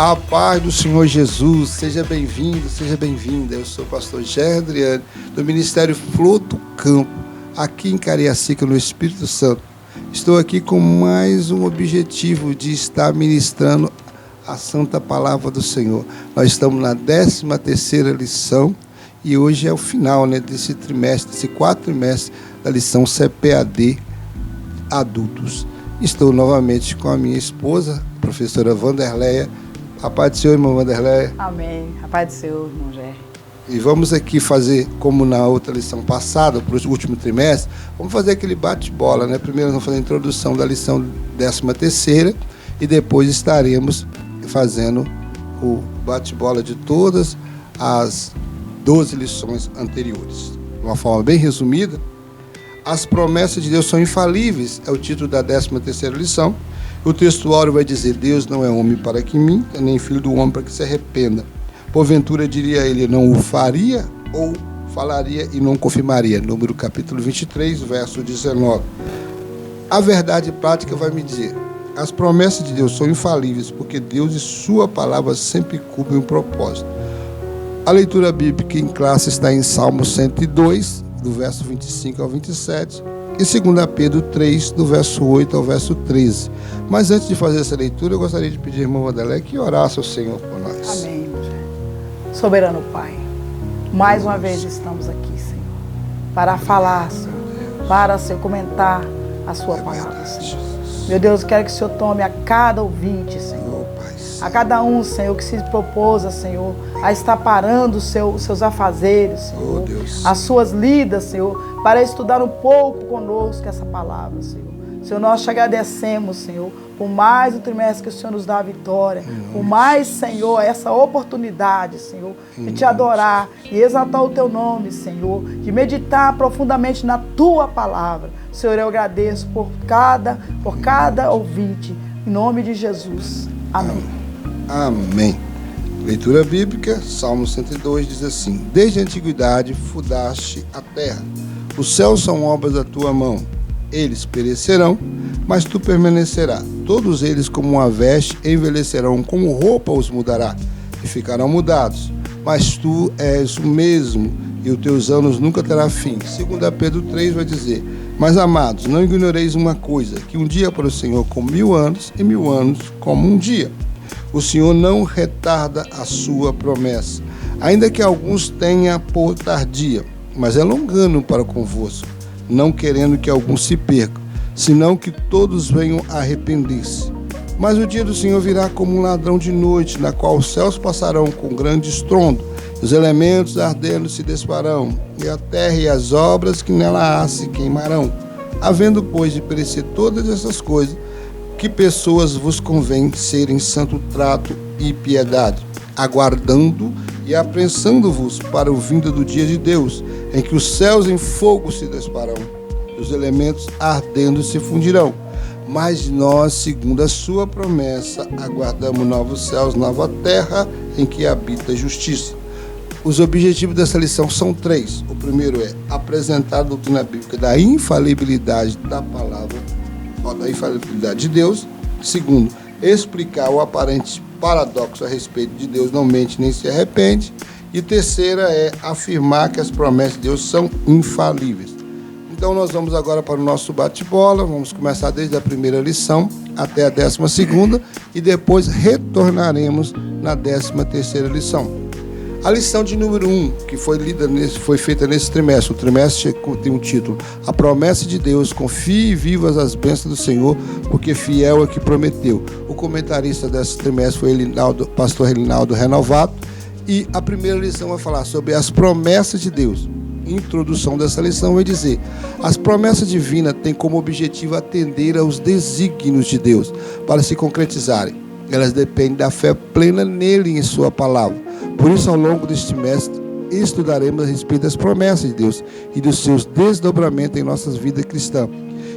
A paz do Senhor Jesus, seja bem-vindo, seja bem-vinda. Eu sou o pastor Gerry Adriano, do Ministério Flor do Campo, aqui em Cariacica, no Espírito Santo. Estou aqui com mais um objetivo de estar ministrando a Santa Palavra do Senhor. Nós estamos na 13ª lição e hoje é o final, desse trimestre, desse 4 trimestre da lição CPAD Adultos. Estou novamente com a minha esposa, a professora Wanderleia. A paz do Senhor, irmã Wanderleia. Amém. A paz do Senhor, irmão Gerry. E vamos aqui fazer, como na outra lição passada, para o último trimestre, vamos fazer aquele bate-bola, Primeiro nós vamos fazer a introdução da lição 13ª e depois estaremos fazendo o bate-bola de todas as 12 lições anteriores. De uma forma bem resumida, as promessas de Deus são infalíveis, é o título da 13ª lição. O textuário vai dizer: Deus não é homem para que minta, nem filho do homem para que se arrependa. Porventura diria ele, não o faria, ou falaria e não confirmaria. Número capítulo 23, verso 19. A verdade prática vai me dizer: as promessas de Deus são infalíveis, porque Deus e sua palavra sempre cumprem um propósito. A leitura bíblica em classe está em Salmo 102, do verso 25 ao 27, e 2 Pedro 3, do verso 8 ao verso 13. Mas antes de fazer essa leitura, eu gostaria de pedir à irmã Wanderleia que orasse ao Senhor por nós. Amém, irmão Gerry. Soberano Pai, mais uma vez estamos aqui, Senhor, para falar, Senhor, para, Senhor, comentar a sua palavra, Senhor. Meu Deus, eu quero que o Senhor tome a cada ouvinte, Senhor, a cada um, Senhor, que se propôs, Senhor, a estar parando os seus afazeres, Senhor, as suas lidas, Senhor, para estudar um pouco conosco essa palavra, Senhor. Senhor, nós te agradecemos, Senhor, por mais um trimestre que o Senhor nos dá a vitória, por mais, Senhor, essa oportunidade, Senhor, de te adorar e exaltar o teu nome, Senhor, de meditar profundamente na tua palavra. Senhor, eu agradeço por cada ouvinte, em nome de Jesus. Amém. Amém. Leitura bíblica, Salmo 102 diz assim: Desde a antiguidade fundaste a terra, os céus são obras da tua mão. Eles perecerão, mas tu permanecerás. Todos eles, como uma veste, envelhecerão, como roupa os mudará, e ficarão mudados. Mas tu és o mesmo, e os teus anos nunca terá fim. 2 Pedro 3 vai dizer: Mas, amados, não ignoreis uma coisa, que um dia para o Senhor como 1000 anos, e 1000 anos como um dia. O Senhor não retarda a sua promessa, ainda que alguns tenha por tardia, mas é longano para convosco, não querendo que alguns se percam, senão que todos venham a arrepender-se. Mas o dia do Senhor virá como um ladrão de noite, na qual os céus passarão com grande estrondo, os elementos ardendo se desfarão, e a terra e as obras que nela há se queimarão. Havendo, pois, de perecer todas essas coisas, que pessoas vos convém serem santo trato e piedade, aguardando e apressando-vos para o vindo do dia de Deus, em que os céus em fogo se desfarão, e os elementos ardendo se fundirão. Mas nós, segundo a sua promessa, aguardamos novos céus, nova terra, em que habita a justiça. Os objetivos dessa lição são 3. O primeiro é apresentar a doutrina bíblica da infalibilidade da palavra, da infalibilidade de Deus. Segundo, explicar o aparente paradoxo a respeito de Deus não mente nem se arrepende. E terceira é afirmar que as promessas de Deus são infalíveis. Então nós vamos agora para o nosso bate-bola. Vamos começar desde a primeira lição até a 12ª e depois retornaremos na 13ª lição. A lição de número 1, que foi feita nesse trimestre, o trimestre tem um título: A promessa de Deus, confie e vivas as bênçãos do Senhor, porque fiel é que prometeu. O comentarista desse trimestre foi pastor Relinaldo Renovato, e a primeira lição vai falar sobre as promessas de Deus. Introdução dessa lição vai dizer: as promessas divinas têm como objetivo atender aos desígnios de Deus para se concretizarem. Elas dependem da fé plena nele e em sua palavra. Por isso, ao longo deste trimestre, estudaremos a respeito das promessas de Deus e dos seus desdobramentos em nossas vidas cristãs.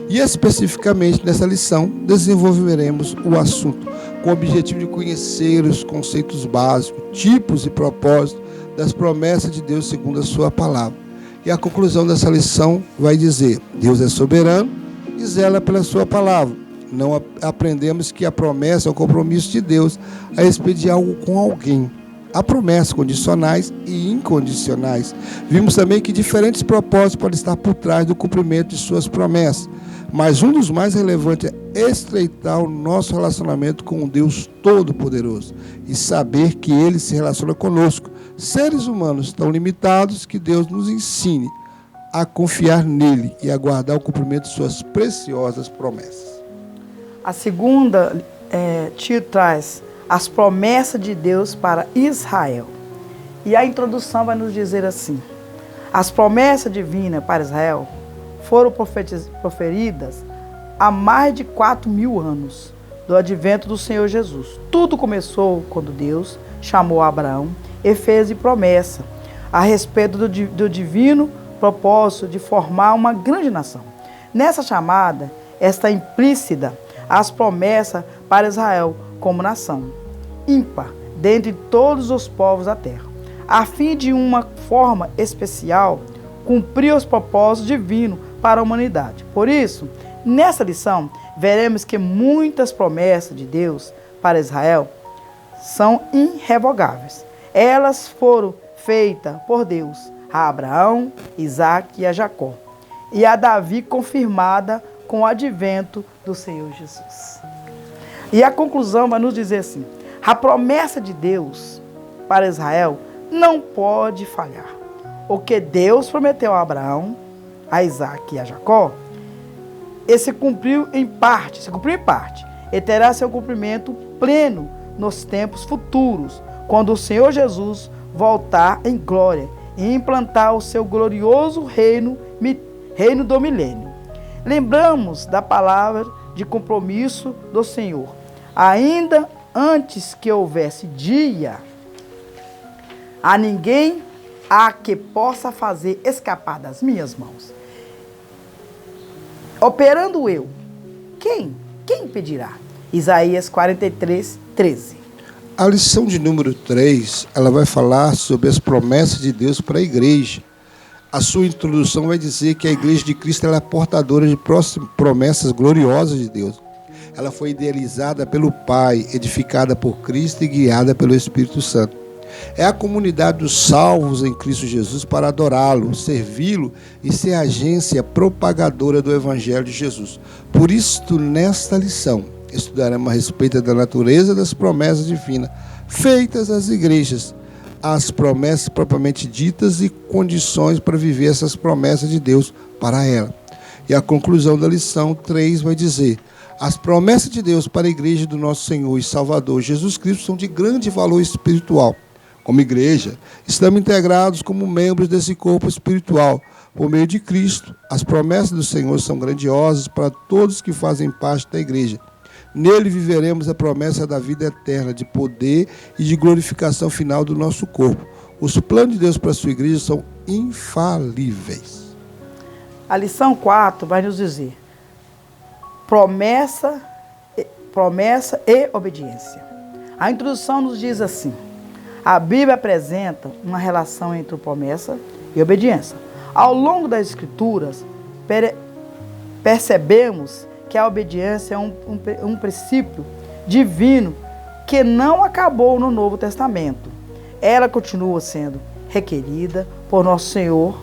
E especificamente nessa lição, desenvolveremos o assunto com o objetivo de conhecer os conceitos básicos, tipos e propósitos das promessas de Deus segundo a sua palavra. E a conclusão dessa lição vai dizer: Deus é soberano e zela pela sua palavra. não aprendemos que a promessa é o compromisso de Deus a respeito de algo com alguém. Há promessas condicionais e incondicionais. Vimos também que diferentes propósitos podem estar por trás do cumprimento de suas promessas, mas um dos mais relevantes é estreitar o nosso relacionamento com o Deus Todo-Poderoso e saber que Ele se relaciona conosco, seres humanos tão limitados, que Deus nos ensine a confiar nele e aguardar o cumprimento de suas preciosas promessas. A segunda título traz as promessas de Deus para Israel. E a introdução vai nos dizer assim: as promessas divinas para Israel foram proferidas há mais de 4.000 anos do advento do Senhor Jesus. Tudo começou quando Deus chamou Abraão e fez promessa a respeito do divino propósito de formar uma grande nação. Nessa chamada está implícita as promessas para Israel como nação ímpar dentre todos os povos da terra, a fim de uma forma especial cumprir os propósitos divinos para a humanidade. Por isso, nessa lição, veremos que muitas promessas de Deus para Israel são irrevogáveis. Elas foram feitas por Deus a Abraão, Isaac e a Jacó, e a Davi confirmada com o advento do Senhor Jesus. E a conclusão vai nos dizer assim: a promessa de Deus para Israel não pode falhar. O que Deus prometeu a Abraão, a Isaac e a Jacó, se cumpriu em parte, e terá seu cumprimento pleno nos tempos futuros, quando o Senhor Jesus voltar em glória e implantar o seu glorioso reino do milênio. Lembramos da palavra de compromisso do Senhor: ainda antes que houvesse dia, a ninguém há que possa fazer escapar das minhas mãos. Operando eu, quem impedirá? Isaías 43, 13. A lição de número 3, ela vai falar sobre as promessas de Deus para a igreja. A sua introdução vai dizer que a igreja de Cristo ela é portadora de promessas gloriosas de Deus. Ela foi idealizada pelo Pai, edificada por Cristo e guiada pelo Espírito Santo. É a comunidade dos salvos em Cristo Jesus para adorá-lo, servi-lo e ser agência propagadora do Evangelho de Jesus. Por isto, nesta lição, estudaremos a respeito da natureza das promessas divinas feitas às igrejas, as promessas propriamente ditas e condições para viver essas promessas de Deus para ela. E a conclusão da lição 3 vai dizer: as promessas de Deus para a igreja do nosso Senhor e Salvador Jesus Cristo são de grande valor espiritual. Como igreja, estamos integrados como membros desse corpo espiritual. Por meio de Cristo, as promessas do Senhor são grandiosas para todos que fazem parte da igreja. Nele viveremos a promessa da vida eterna, de poder e de glorificação final do nosso corpo. Os planos de Deus para a sua igreja são infalíveis. A lição 4 vai nos dizer: promessa e obediência. A introdução nos diz assim: a Bíblia apresenta uma relação entre promessa e obediência. Ao longo das Escrituras, percebemos que a obediência é um princípio divino que não acabou no Novo Testamento. Ela continua sendo requerida por nosso Senhor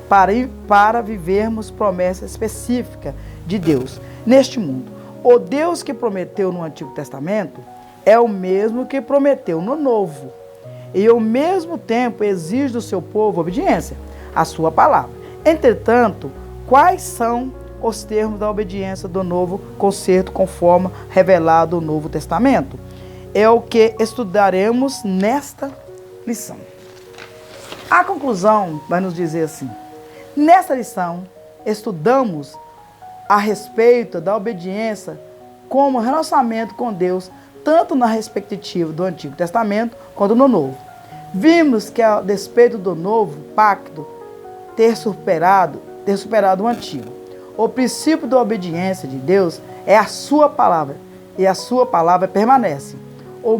para vivermos promessas específicas de Deus neste mundo. O Deus que prometeu no Antigo Testamento é o mesmo que prometeu no Novo. E ao mesmo tempo exige do seu povo obediência à sua palavra. Entretanto, quais são os termos da obediência do novo concerto conforme revelado no Novo Testamento? É o que estudaremos nesta lição. A conclusão vai nos dizer assim: nesta lição, estudamos a respeito da obediência como relacionamento com Deus, tanto na perspectiva do Antigo Testamento quanto no Novo. Vimos que, a despeito do novo pacto ter superado o antigo, o princípio da obediência de Deus é a sua palavra, e a sua palavra permanece o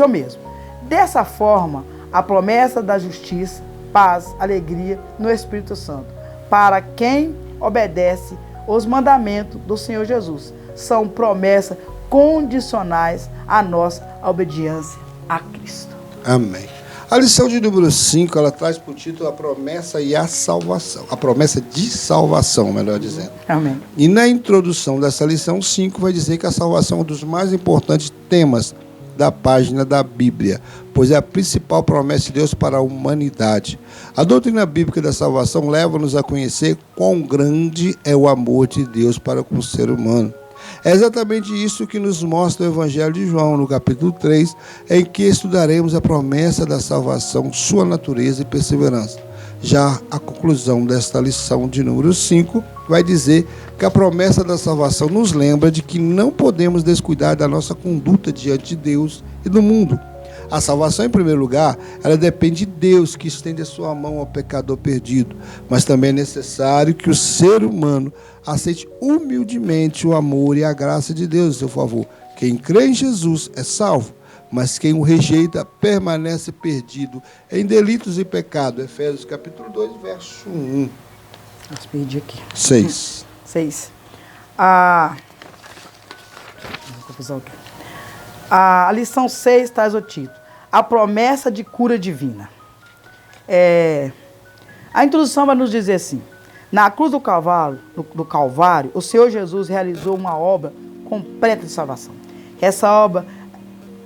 mesmo. Dessa forma, a promessa da justiça, paz, alegria no Espírito Santo, para quem obedece os mandamentos do Senhor Jesus, são promessas condicionais à nossa obediência a Cristo. Amém. A lição de número 5, ela traz por título a promessa e a salvação. A promessa de salvação, melhor dizendo. Amém. E na introdução dessa lição 5 vai dizer que a salvação é um dos mais importantes temas da página da Bíblia, pois é a principal promessa de Deus para a humanidade. A doutrina bíblica da salvação leva-nos a conhecer quão grande é o amor de Deus para com o ser humano. É exatamente isso que nos mostra o Evangelho de João, no capítulo 3, em que estudaremos a promessa da salvação, sua natureza e perseverança. Já a conclusão desta lição de número 5 vai dizer que a promessa da salvação nos lembra de que não podemos descuidar da nossa conduta diante de Deus e do mundo. A salvação, em primeiro lugar, ela depende de Deus, que estende a sua mão ao pecador perdido. Mas também é necessário que o ser humano aceite humildemente o amor e a graça de Deus em seu favor. Quem crê em Jesus é salvo, mas quem o rejeita permanece perdido em delitos e pecados. Efésios capítulo 2, verso 1. Vamos pedir aqui. 6. 6. A lição 6 traz o título: A promessa de cura divina. A introdução vai nos dizer assim: na cruz do Calvário, o Senhor Jesus realizou uma obra completa de salvação. Essa obra,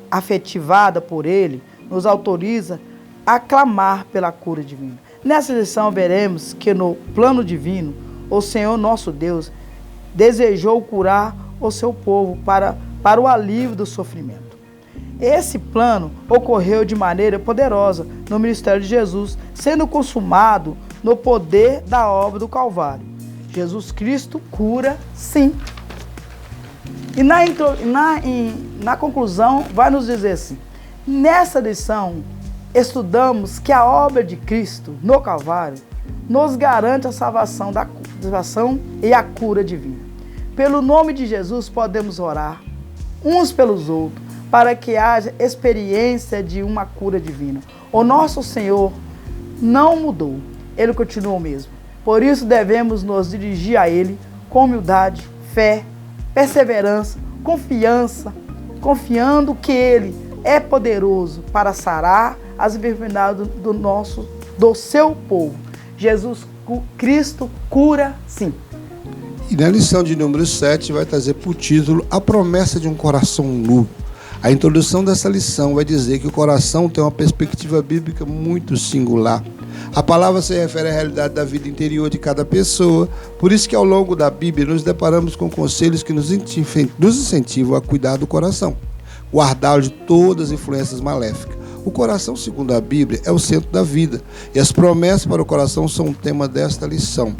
afetivada por Ele, nos autoriza a clamar pela cura divina. Nessa lição veremos que no plano divino, o Senhor nosso Deus desejou curar o seu povo para o alívio do sofrimento. Esse plano ocorreu de maneira poderosa no ministério de Jesus, sendo consumado no poder da obra do Calvário. Jesus Cristo cura, sim. E na conclusão vai nos dizer assim: nessa lição estudamos que a obra de Cristo no Calvário nos garante a salvação e a cura divina. Pelo nome de Jesus podemos orar uns pelos outros, para que haja experiência de uma cura divina. O nosso Senhor não mudou, Ele continua o mesmo. Por isso devemos nos dirigir a Ele com humildade, fé, perseverança, confiança, confiando que Ele é poderoso para sarar as enfermidades do seu povo. Jesus Cristo cura, sim. E na lição de número 7 vai trazer por título a promessa de um coração novo. A introdução dessa lição vai dizer que o coração tem uma perspectiva bíblica muito singular. A palavra se refere à realidade da vida interior de cada pessoa, por isso que ao longo da Bíblia nos deparamos com conselhos que nos incentivam a cuidar do coração, guardá-lo de todas as influências maléficas. O coração, segundo a Bíblia, é o centro da vida, e as promessas para o coração são o tema desta lição.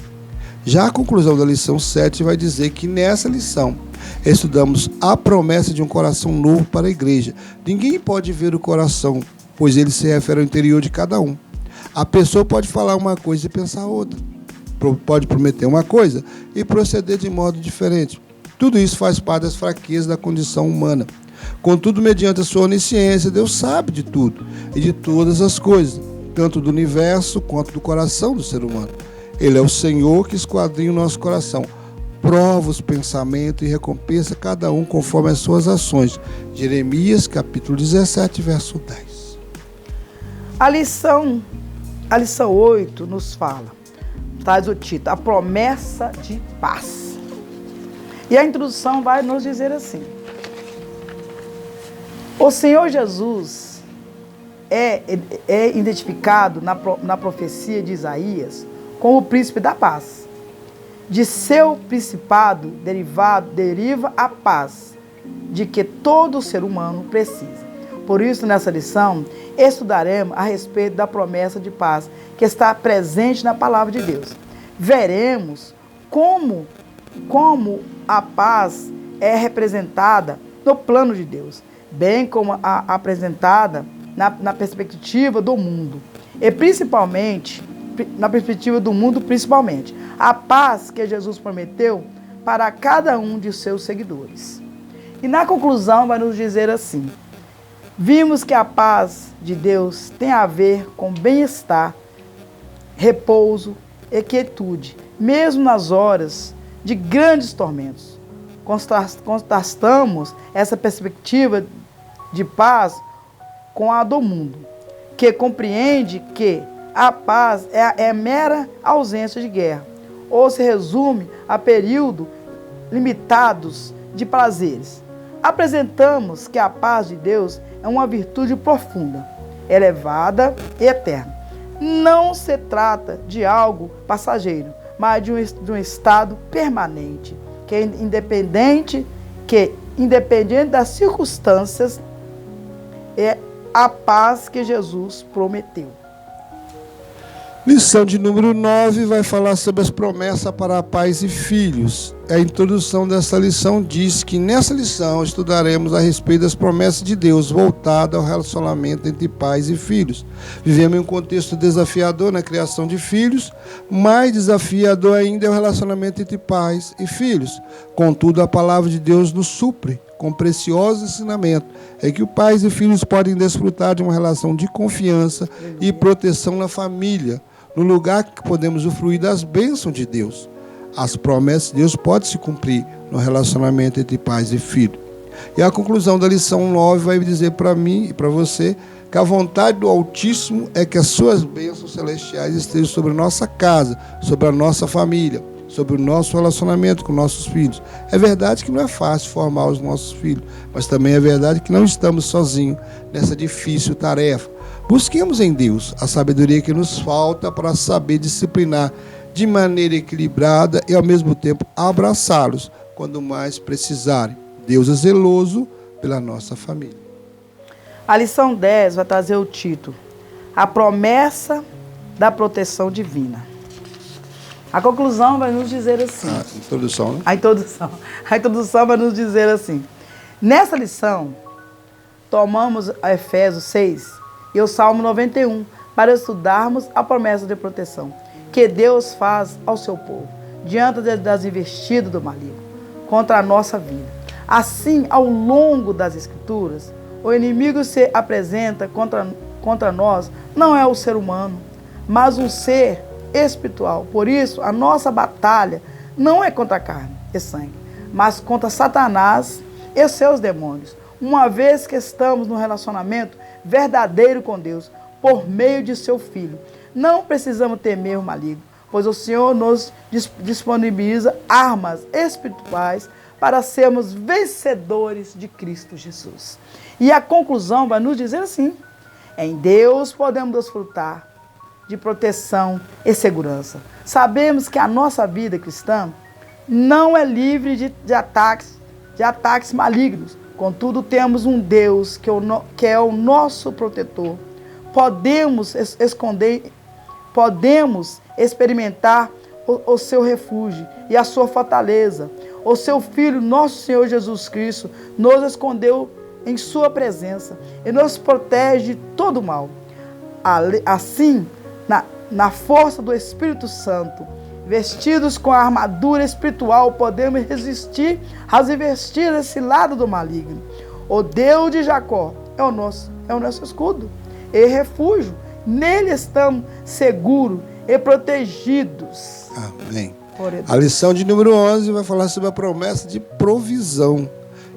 Já a conclusão da lição 7 vai dizer que nessa lição estudamos a promessa de um coração novo para a igreja. Ninguém pode ver o coração, pois ele se refere ao interior de cada um. A pessoa pode falar uma coisa e pensar outra. Pode prometer uma coisa e proceder de modo diferente. Tudo isso faz parte das fraquezas da condição humana. Contudo, mediante a sua onisciência, Deus sabe de tudo e de todas as coisas, tanto do universo quanto do coração do ser humano. Ele é o Senhor que esquadrinha o nosso coração, prova os pensamentos e recompensa cada um conforme as suas ações. Jeremias, capítulo 17, verso 10. A lição 8 nos fala, traz o título: A promessa de paz. E a introdução vai nos dizer assim: o Senhor Jesus é identificado na profecia de Isaías como o príncipe da paz. De seu principado deriva a paz, de que todo ser humano precisa. Por isso, nessa lição, estudaremos a respeito da promessa de paz que está presente na palavra de Deus. Veremos como a paz é representada no plano de Deus, bem como apresentada na perspectiva do mundo, e principalmente na perspectiva do mundo, principalmente a paz que Jesus prometeu para cada um de seus seguidores. E na conclusão vai nos dizer assim: vimos que a paz de Deus tem a ver com bem-estar, repouso e quietude, mesmo nas horas de grandes tormentos, contrastamos essa perspectiva de paz com a do mundo, que compreende que a paz é mera ausência de guerra, ou se resume a períodos limitados de prazeres. Apresentamos que a paz de Deus é uma virtude profunda, elevada e eterna. Não se trata de algo passageiro, mas de um estado permanente, que é independente das circunstâncias, é a paz que Jesus prometeu. Lição de número 9 vai falar sobre as promessas para pais e filhos. A introdução dessa lição diz que nessa lição estudaremos a respeito das promessas de Deus voltadas ao relacionamento entre pais e filhos. Vivemos em um contexto desafiador na criação de filhos, mais desafiador ainda é o relacionamento entre pais e filhos. Contudo, a palavra de Deus nos supre com precioso ensinamento, é que os pais e filhos podem desfrutar de uma relação de confiança e proteção na família, no lugar que podemos usufruir das bênçãos de Deus. As promessas de Deus podem se cumprir no relacionamento entre pais e filhos. E a conclusão da lição 9 vai dizer para mim e para você que a vontade do Altíssimo é que as suas bênçãos celestiais estejam sobre a nossa casa, sobre a nossa família, sobre o nosso relacionamento com nossos filhos. É verdade que não é fácil formar os nossos filhos, mas também é verdade que não estamos sozinhos nessa difícil tarefa. Busquemos em Deus a sabedoria que nos falta para saber disciplinar de maneira equilibrada e ao mesmo tempo abraçá-los quando mais precisarem. Deus é zeloso pela nossa família. A lição 10 vai trazer o título: A promessa da proteção divina. A conclusão vai nos dizer assim. A introdução, né? A introdução vai nos dizer assim. Nessa lição, tomamos a Efésios 6 e o Salmo 91 para estudarmos a promessa de proteção que Deus faz ao seu povo, diante das investidas do maligno, contra a nossa vida. Assim, ao longo das Escrituras, o inimigo se apresenta contra nós, não é o ser humano, mas um ser espiritual. Por isso, a nossa batalha não é contra a carne e sangue, mas contra Satanás e seus demônios, uma vez que estamos no relacionamento verdadeiro com Deus, por meio de seu Filho. Não precisamos temer o maligno, pois o Senhor nos disponibiliza armas espirituais para sermos vencedores de Cristo Jesus. E a conclusão vai nos dizer assim: em Deus podemos desfrutar de proteção e segurança. Sabemos que a nossa vida cristã não é livre de ataques malignos. Contudo, temos um Deus que é o nosso protetor. Podemos experimentar o seu refúgio e a sua fortaleza. O seu Filho, nosso Senhor Jesus Cristo, nos escondeu em sua presença e nos protege de todo mal. Assim, na força do Espírito Santo, vestidos com a armadura espiritual, podemos resistir às investidas desse lado do maligno. O Deus de Jacó é o nosso escudo e refúgio. Nele estamos seguros e protegidos. Amém. A lição de número 11 vai falar sobre a promessa de provisão.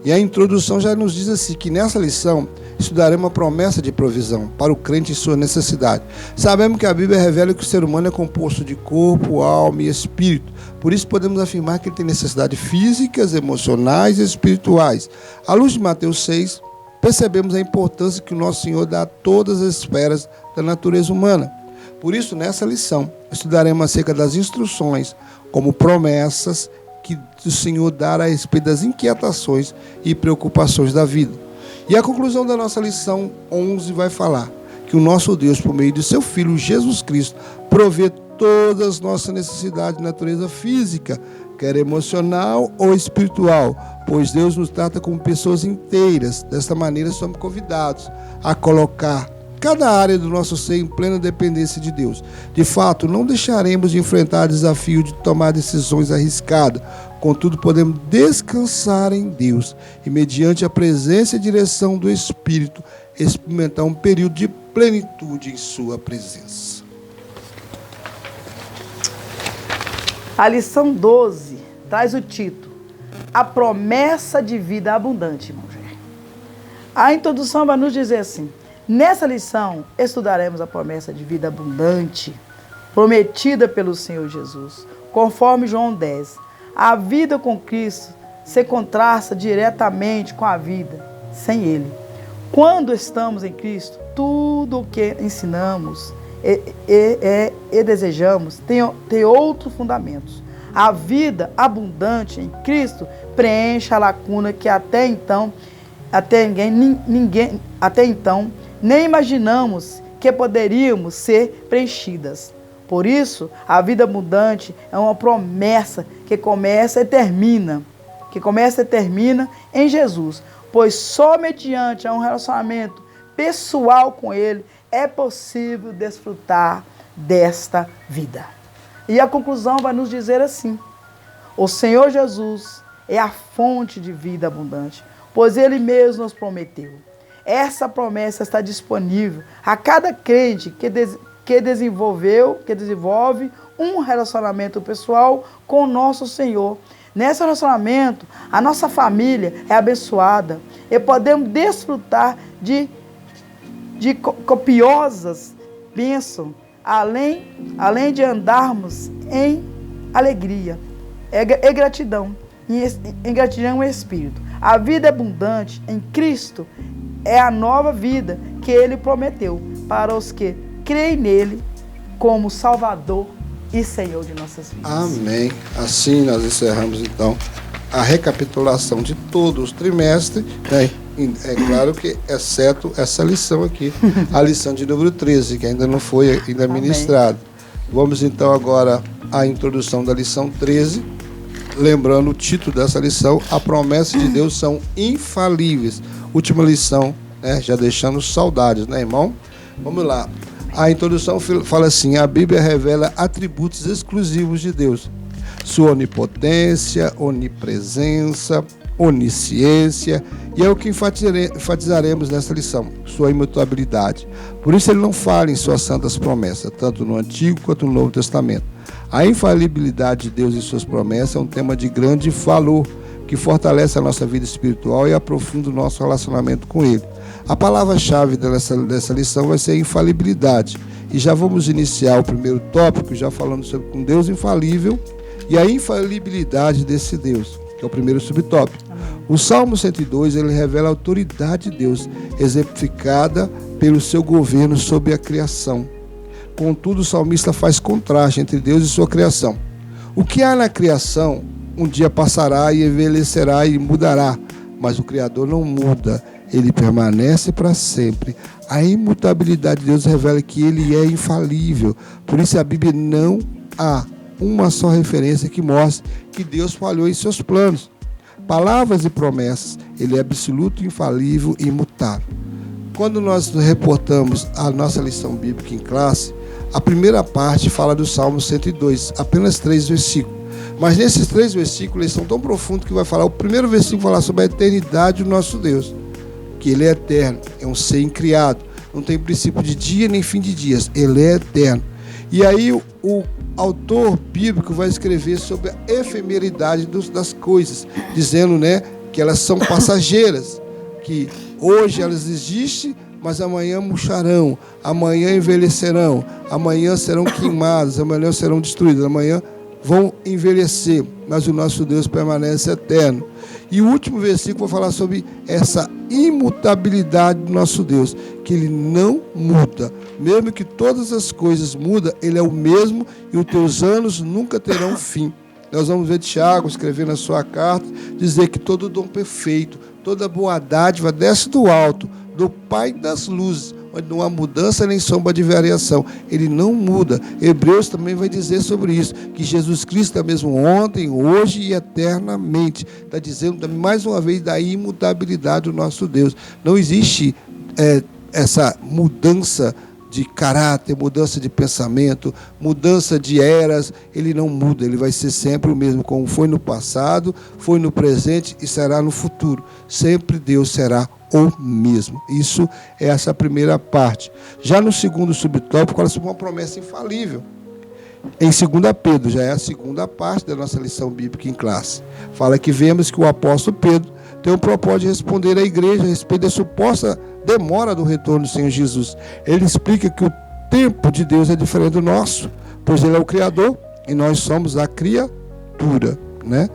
E a introdução já nos diz assim, que nessa lição estudaremos a promessa de provisão para o crente em sua necessidade. Sabemos que a Bíblia revela que o ser humano é composto de corpo, alma e espírito. Por isso podemos afirmar que ele tem necessidades físicas, emocionais e espirituais. À luz de Mateus 6, percebemos a importância que o nosso Senhor dá a todas as esferas da natureza humana. Por isso, nessa lição, estudaremos acerca das instruções como promessas que o Senhor dá a respeito das inquietações e preocupações da vida. E a conclusão da nossa lição 11 vai falar que o nosso Deus, por meio de seu Filho Jesus Cristo, provê todas as nossas necessidades de natureza física, quer emocional ou espiritual, pois Deus nos trata como pessoas inteiras. Desta maneira, somos convidados a colocar cada área do nosso ser em plena dependência de Deus. De fato, não deixaremos de enfrentar o desafio de tomar decisões arriscadas. Contudo, podemos descansar em Deus e, mediante a presença e direção do Espírito, experimentar um período de plenitude em sua presença. A lição 12 traz o título: a promessa de vida abundante, irmão Jair. A introdução vai nos dizer assim: nessa lição estudaremos a promessa de vida abundante prometida pelo Senhor Jesus, conforme João 10. A vida com Cristo se contrasta diretamente com a vida sem Ele. Quando estamos em Cristo, tudo o que ensinamos e desejamos tem outros fundamentos. A vida abundante em Cristo preenche a lacuna que até então nem imaginamos que poderíamos ser preenchidas. Por isso, a vida abundante é uma promessa que começa e termina em Jesus, pois só mediante um relacionamento pessoal com Ele é possível desfrutar desta vida. E a conclusão vai nos dizer assim: o Senhor Jesus é a fonte de vida abundante, pois Ele mesmo nos prometeu. Essa promessa está disponível a cada crente que desenvolve um relacionamento pessoal com o nosso Senhor. Nesse relacionamento, a nossa família é abençoada e podemos desfrutar de copiosas bênçãos, além de andarmos em alegria e gratidão, em gratidão e espírito. A vida abundante em Cristo é a nova vida que Ele prometeu para os que creem nele como Salvador e Senhor de nossas vidas. Amém. Assim nós encerramos então a recapitulação de todos os trimestres, né? É claro que exceto essa lição aqui, a lição de número 13, que ainda não foi ministrada. Vamos então agora à introdução da lição 13, lembrando o título dessa lição: a promessa de Deus são infalíveis. Última lição, né? Já deixando saudades, né, irmão? Vamos lá. A introdução fala assim: a Bíblia revela atributos exclusivos de Deus. Sua onipotência, onipresença, onisciência, e é o que enfatizaremos nessa lição: sua imutabilidade. Por isso ele não fala em suas santas promessas, tanto no Antigo quanto no Novo Testamento. A infalibilidade de Deus e suas promessas é um tema de grande valor, que fortalece a nossa vida espiritual e aprofunda o nosso relacionamento com Ele. A palavra-chave dessa lição vai ser infalibilidade. E já vamos iniciar o primeiro tópico, já falando sobre um Deus infalível e a infalibilidade desse Deus, que é o primeiro subtópico. O Salmo 102, ele revela a autoridade de Deus, exemplificada pelo seu governo sobre a criação. Contudo, o salmista faz contraste entre Deus e sua criação. O que há na criação um dia passará e envelhecerá e mudará, mas o Criador não muda, ele permanece para sempre. A imutabilidade de Deus revela que ele é infalível. Por isso a Bíblia não há uma só referência que mostre que Deus falhou em seus planos. Palavras e promessas, ele é absoluto, infalível e imutável. Quando nós reportamos a nossa lição bíblica em classe, a primeira parte fala do Salmo 102, apenas 3 versículos. Mas nesses 3 versículos, eles são tão profundos que vai falar, o primeiro versículo vai falar sobre a eternidade do nosso Deus, que ele é eterno, é um ser incriado, não tem princípio de dia nem fim de dias, ele é eterno. E aí o autor bíblico vai escrever sobre a efemeridade das coisas, dizendo, né, que elas são passageiras, que hoje elas existem, mas amanhã murcharão, amanhã envelhecerão, amanhã serão queimadas, amanhã serão destruídas, amanhã vão envelhecer, mas o nosso Deus permanece eterno. E o último versículo vai falar sobre essa imutabilidade do nosso Deus, que ele não muda. Mesmo que todas as coisas mudam, ele é o mesmo e os teus anos nunca terão fim. Nós vamos ver Tiago escrever na sua carta, dizer que todo dom perfeito, toda boa dádiva desce do alto, do Pai das luzes, onde não há mudança nem sombra de variação. Ele não muda. Hebreus também vai dizer sobre isso, que Jesus Cristo é mesmo ontem, hoje e eternamente. Está dizendo também mais uma vez da imutabilidade do nosso Deus. Não existe essa mudança de caráter, mudança de pensamento, mudança de eras. Ele não muda, ele vai ser sempre o mesmo, como foi no passado, foi no presente e será no futuro. Sempre Deus será o mesmo. Isso é essa primeira parte. Já no segundo subtópico, fala sobre uma promessa infalível. em 2 Pedro, já é a segunda parte da nossa lição bíblica em classe. Fala que vemos que o apóstolo Pedro tem o propósito de responder à igreja a respeito da suposta demora do retorno do Senhor Jesus. Ele explica que o tempo de Deus é diferente do nosso, pois Ele é o Criador e nós somos a criatura, né?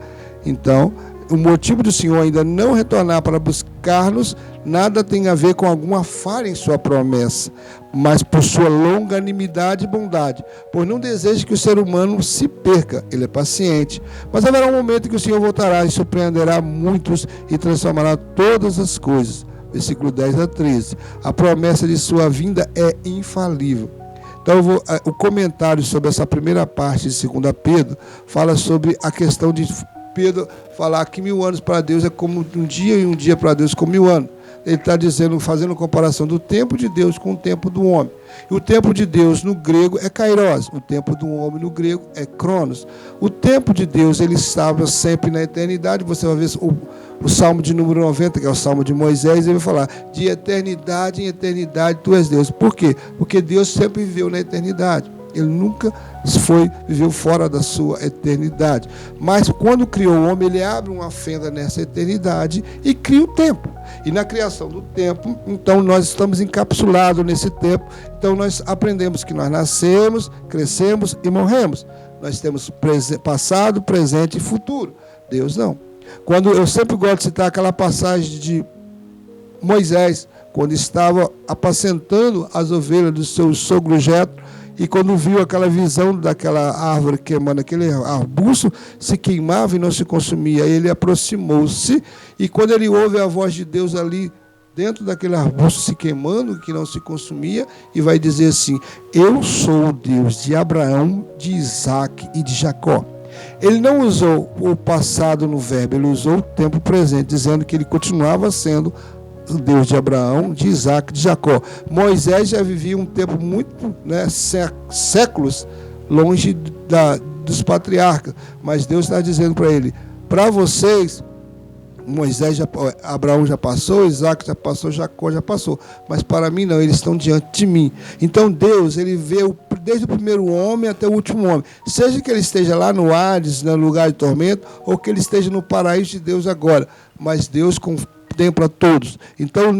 Então, o motivo do Senhor ainda não retornar para buscar-nos nada tem a ver com alguma falha em sua promessa, mas por sua longanimidade e bondade, pois não deseja que o ser humano se perca. Ele é paciente, mas haverá um momento em que o Senhor voltará e surpreenderá muitos e transformará todas as coisas. Versículo 10 a 13. A promessa de sua vinda é infalível. Então, o comentário sobre essa primeira parte de 2 Pedro fala sobre a questão de Pedro falar que 1000 anos para Deus é como um dia e um dia para Deus como 1000 anos. Ele está dizendo, fazendo comparação do tempo de Deus com o tempo do homem. E o tempo de Deus no grego é kairos, o tempo do homem no grego é cronos. O tempo de Deus, ele estava sempre na eternidade. Você vai ver o Salmo de número 90, que é o Salmo de Moisés, ele vai falar, de eternidade em eternidade tu és Deus. Por quê? Porque Deus sempre viveu na eternidade. Ele nunca viveu fora da sua eternidade. Mas quando criou o homem, ele abre uma fenda nessa eternidade e cria o tempo. E na criação do tempo, então nós estamos encapsulados nesse tempo. Então nós aprendemos que nós nascemos, crescemos e morremos. Nós temos passado, presente e futuro. Deus não. Quando eu sempre gosto de citar aquela passagem de Moisés, quando estava apacentando as ovelhas do seu sogro Jetro, e quando viu aquela visão daquela árvore queimando, aquele arbusto se queimava e não se consumia, ele aproximou-se, e quando ele ouve a voz de Deus ali dentro daquele arbusto se queimando, que não se consumia, e vai dizer assim, eu sou o Deus de Abraão, de Isaac e de Jacó. Ele não usou o passado no verbo, ele usou o tempo presente, dizendo que ele continuava sendo o Deus de Abraão, de Isaac, de Jacó. Moisés já vivia um tempo muito, séculos, longe dos patriarcas, mas Deus está dizendo para ele, para vocês, Abraão já passou, Isaac já passou, Jacó já passou, mas para mim não, eles estão diante de mim. Então Deus, ele vê desde o primeiro homem até o último homem, seja que ele esteja lá no Hades, no lugar de tormento, ou que ele esteja no paraíso de Deus agora, mas Deus contempla todos. Então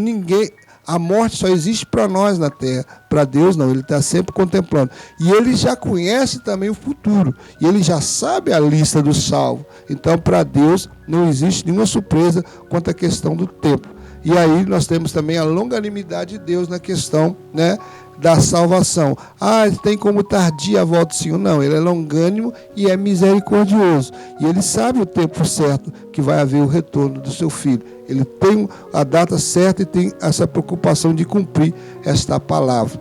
a morte só existe para nós na terra, para Deus não, ele está sempre contemplando. E ele já conhece também o futuro, e ele já sabe a lista dos salvos. Então para Deus não existe nenhuma surpresa quanto à questão do tempo. E aí nós temos também a longanimidade de Deus na questão, da salvação. Tem como tardia a volta do Senhor? Não, ele é longânimo e é misericordioso. E ele sabe o tempo certo que vai haver o retorno do seu filho. Ele tem a data certa e tem essa preocupação de cumprir esta palavra.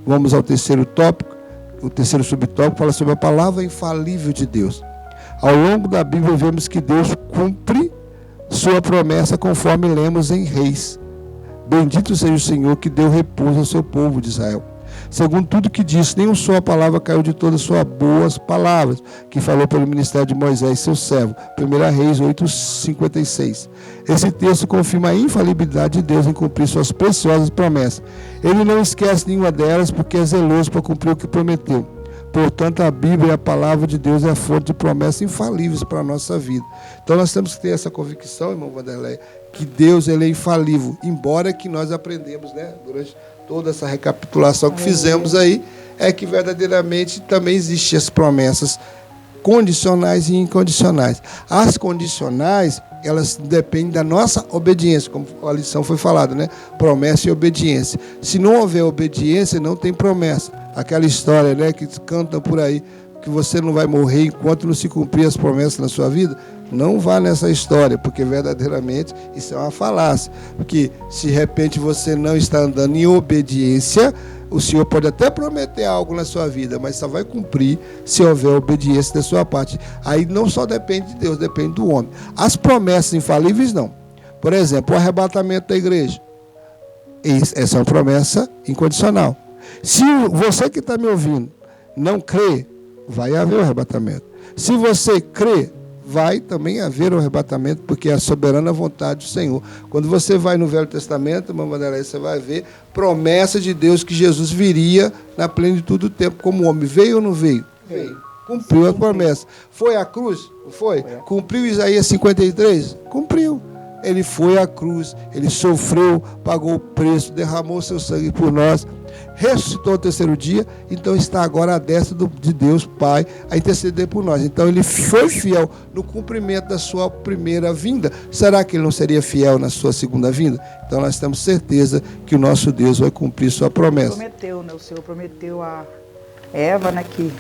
Vamos ao terceiro tópico. O terceiro subtópico fala sobre a palavra infalível de Deus. Ao longo da Bíblia vemos que Deus cumpre sua promessa conforme lemos em Reis. Bendito seja o Senhor que deu repouso ao seu povo de Israel. Segundo tudo que disse, nem uma só palavra caiu de todas as suas boas palavras, que falou pelo ministério de Moisés, seu servo. 1 Reis 8:56. Esse texto confirma a infalibilidade de Deus em cumprir suas preciosas promessas. Ele não esquece nenhuma delas, porque é zeloso para cumprir o que prometeu. Portanto, a Bíblia e a palavra de Deus é a fonte de promessas infalíveis para a nossa vida. Então, nós temos que ter essa convicção, irmão Vanderlei, que Deus ele é infalível, embora que nós aprendemos, durante toda essa recapitulação que fizemos aí, é que verdadeiramente também existem as promessas condicionais e incondicionais. As condicionais, elas dependem da nossa obediência, como a lição foi falada, promessa e obediência. Se não houver obediência, não tem promessa. Aquela história, que cantam por aí, que você não vai morrer enquanto não se cumprir as promessas na sua vida, não vá nessa história, porque verdadeiramente isso é uma falácia. Porque se de repente você não está andando em obediência, o Senhor pode até prometer algo na sua vida, mas só vai cumprir se houver obediência da sua parte. Aí não só depende de Deus, depende do homem. As promessas infalíveis não. Por exemplo, o arrebatamento da igreja. Essa é uma promessa incondicional. Se você que está me ouvindo não crê, vai haver o arrebatamento. Se você crê, vai também haver o arrebatamento, porque é a soberana vontade do Senhor. Quando você vai no Velho Testamento, você vai ver promessa de Deus que Jesus viria na plenitude do tempo como homem. Veio ou não veio? Veio. Cumpriu a promessa. Foi à cruz? Foi. Cumpriu Isaías 53? Cumpriu. Ele foi à cruz, ele sofreu, pagou o preço, derramou seu sangue por nós, ressuscitou no terceiro dia, então está agora à destra de Deus Pai a interceder por nós. Então ele foi fiel no cumprimento da sua primeira vinda. Será que ele não seria fiel na sua segunda vinda? Então nós temos certeza que o nosso Deus vai cumprir sua promessa. Prometeu, né? O Senhor prometeu a Eva, né, que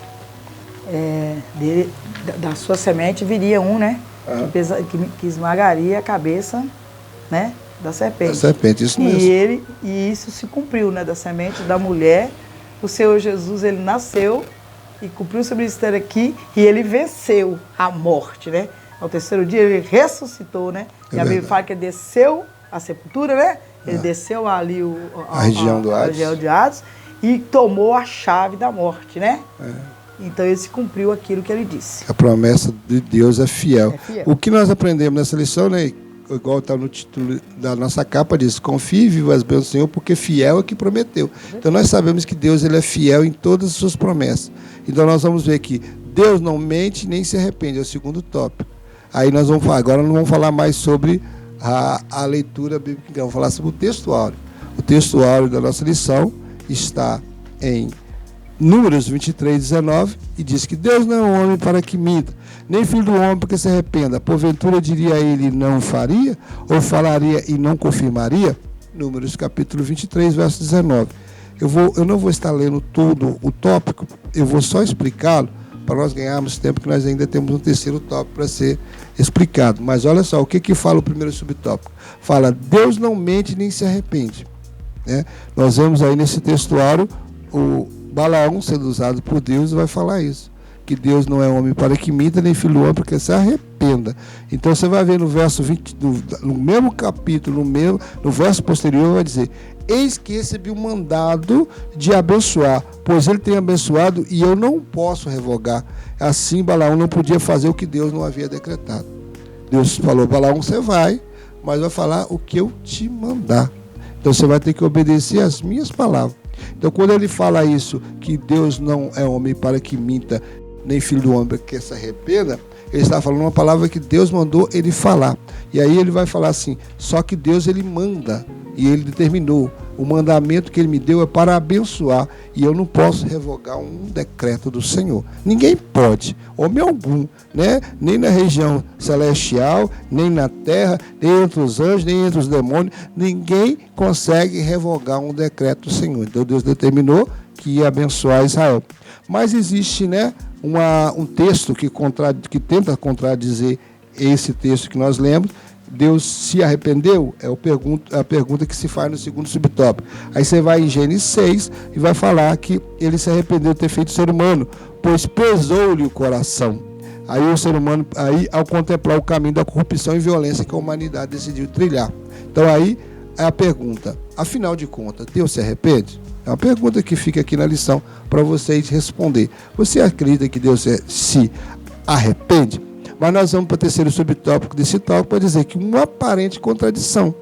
da sua semente viria um, né? Que esmagaria a cabeça, né, da serpente. Da serpente, isso mesmo. E isso se cumpriu, né, da semente da mulher. O Senhor Jesus, ele nasceu e cumpriu seu ministério aqui e ele venceu a morte, né? Ao terceiro dia ele ressuscitou, né? E a Bíblia fala que ele desceu a sepultura, né? Ele desceu ali a região de Hades e tomou a chave da morte, né? Então ele se cumpriu aquilo que ele disse. A promessa de Deus é fiel. O que nós aprendemos nessa lição, né? Igual está no título da nossa capa, diz: confie e viva as bênçãos do Senhor, porque fiel é que prometeu. Então nós sabemos que Deus, ele é fiel em todas as suas promessas. Então nós vamos ver que Deus não mente nem se arrepende, é o segundo tópico. Aí nós vamos falar, agora não vamos falar mais sobre a leitura bíblica, vamos falar sobre o texto áureo. O texto áureo da nossa lição está em Números 23, 19, e diz que Deus não é um homem para que minta, nem filho do homem para que se arrependa. Porventura diria ele não faria, ou falaria e não confirmaria? Números capítulo 23, verso 19. Eu não vou estar lendo todo o tópico, eu vou só explicá-lo para nós ganharmos tempo, que nós ainda temos um terceiro tópico para ser explicado. Mas olha só, o que fala o primeiro subtópico? Fala: Deus não mente nem se arrepende. Né? Nós vemos aí nesse textuário o Balaão, sendo usado por Deus, vai falar isso, que Deus não é homem para que minta, nem filho do homem para que se arrependa. Então você vai ver no verso 20, no mesmo capítulo, no verso posterior, vai dizer: eis que recebi o mandado de abençoar, pois ele tem abençoado e eu não posso revogar. Assim Balaão não podia fazer o que Deus não havia decretado. Deus falou: Balaão, você vai, mas vai falar o que eu te mandar. Então você vai ter que obedecer às minhas palavras. Então quando ele fala isso, que Deus não é homem para que minta, nem filho do homem para que se arrependa, ele está falando uma palavra que Deus mandou ele falar. E aí ele vai falar assim: só que Deus, ele manda, e ele determinou. O mandamento que ele me deu é para abençoar, e eu não posso revogar um decreto do Senhor. Ninguém pode, homem algum, né? Nem na região celestial, nem na terra, nem entre os anjos, nem entre os demônios. Ninguém consegue revogar um decreto do Senhor. Então Deus determinou que ia abençoar Israel. Mas existe, né, um texto que tenta contradizer esse texto que nós lemos. Deus se arrependeu? É a pergunta que se faz no segundo subtópico. Aí você vai em Gênesis 6 e vai falar que ele se arrependeu de ter feito o ser humano, pois pesou-lhe o coração. Aí o ser humano, ao contemplar o caminho da corrupção e violência que a humanidade decidiu trilhar. Então aí é a pergunta: afinal de contas, Deus se arrepende? É uma pergunta que fica aqui na lição para vocês responder. Você acredita que Deus se arrepende? Mas nós vamos para o terceiro subtópico desse tópico para dizer que uma aparente contradição.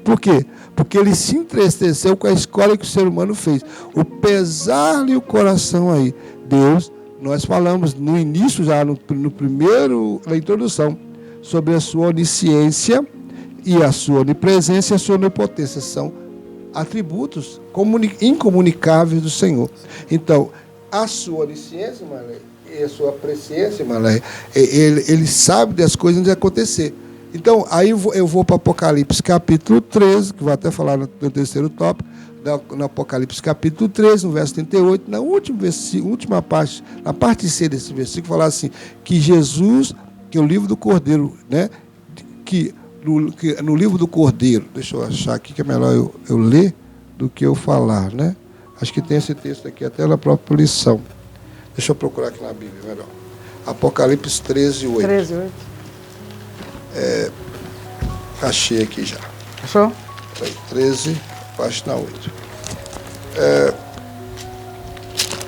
Por quê? Porque ele se entristeceu com a escolha que o ser humano fez. O pesar-lhe o coração aí. Deus, nós falamos no início, já no primeiro, na introdução, sobre a sua onisciência e a sua onipresença e a sua onipotência. São atributos incomunicáveis do Senhor. Então, a sua onisciência, Marlene, e a sua presciência, Marlene, ele sabe das coisas antes de acontecer. Então, aí eu vou para Apocalipse capítulo 13, que vou até falar no terceiro tópico, no Apocalipse capítulo 13, no verso 38, na última parte, na parte C desse versículo, fala assim, que Jesus, que é o livro do Cordeiro, né, que no livro do Cordeiro, deixa eu achar aqui que é melhor eu ler do que eu falar, né? Acho que tem esse texto aqui até na própria lição. Deixa eu procurar aqui na Bíblia, melhor. Apocalipse 13, 8. 13, 8. Achei aqui já. Achou? 13, página 8.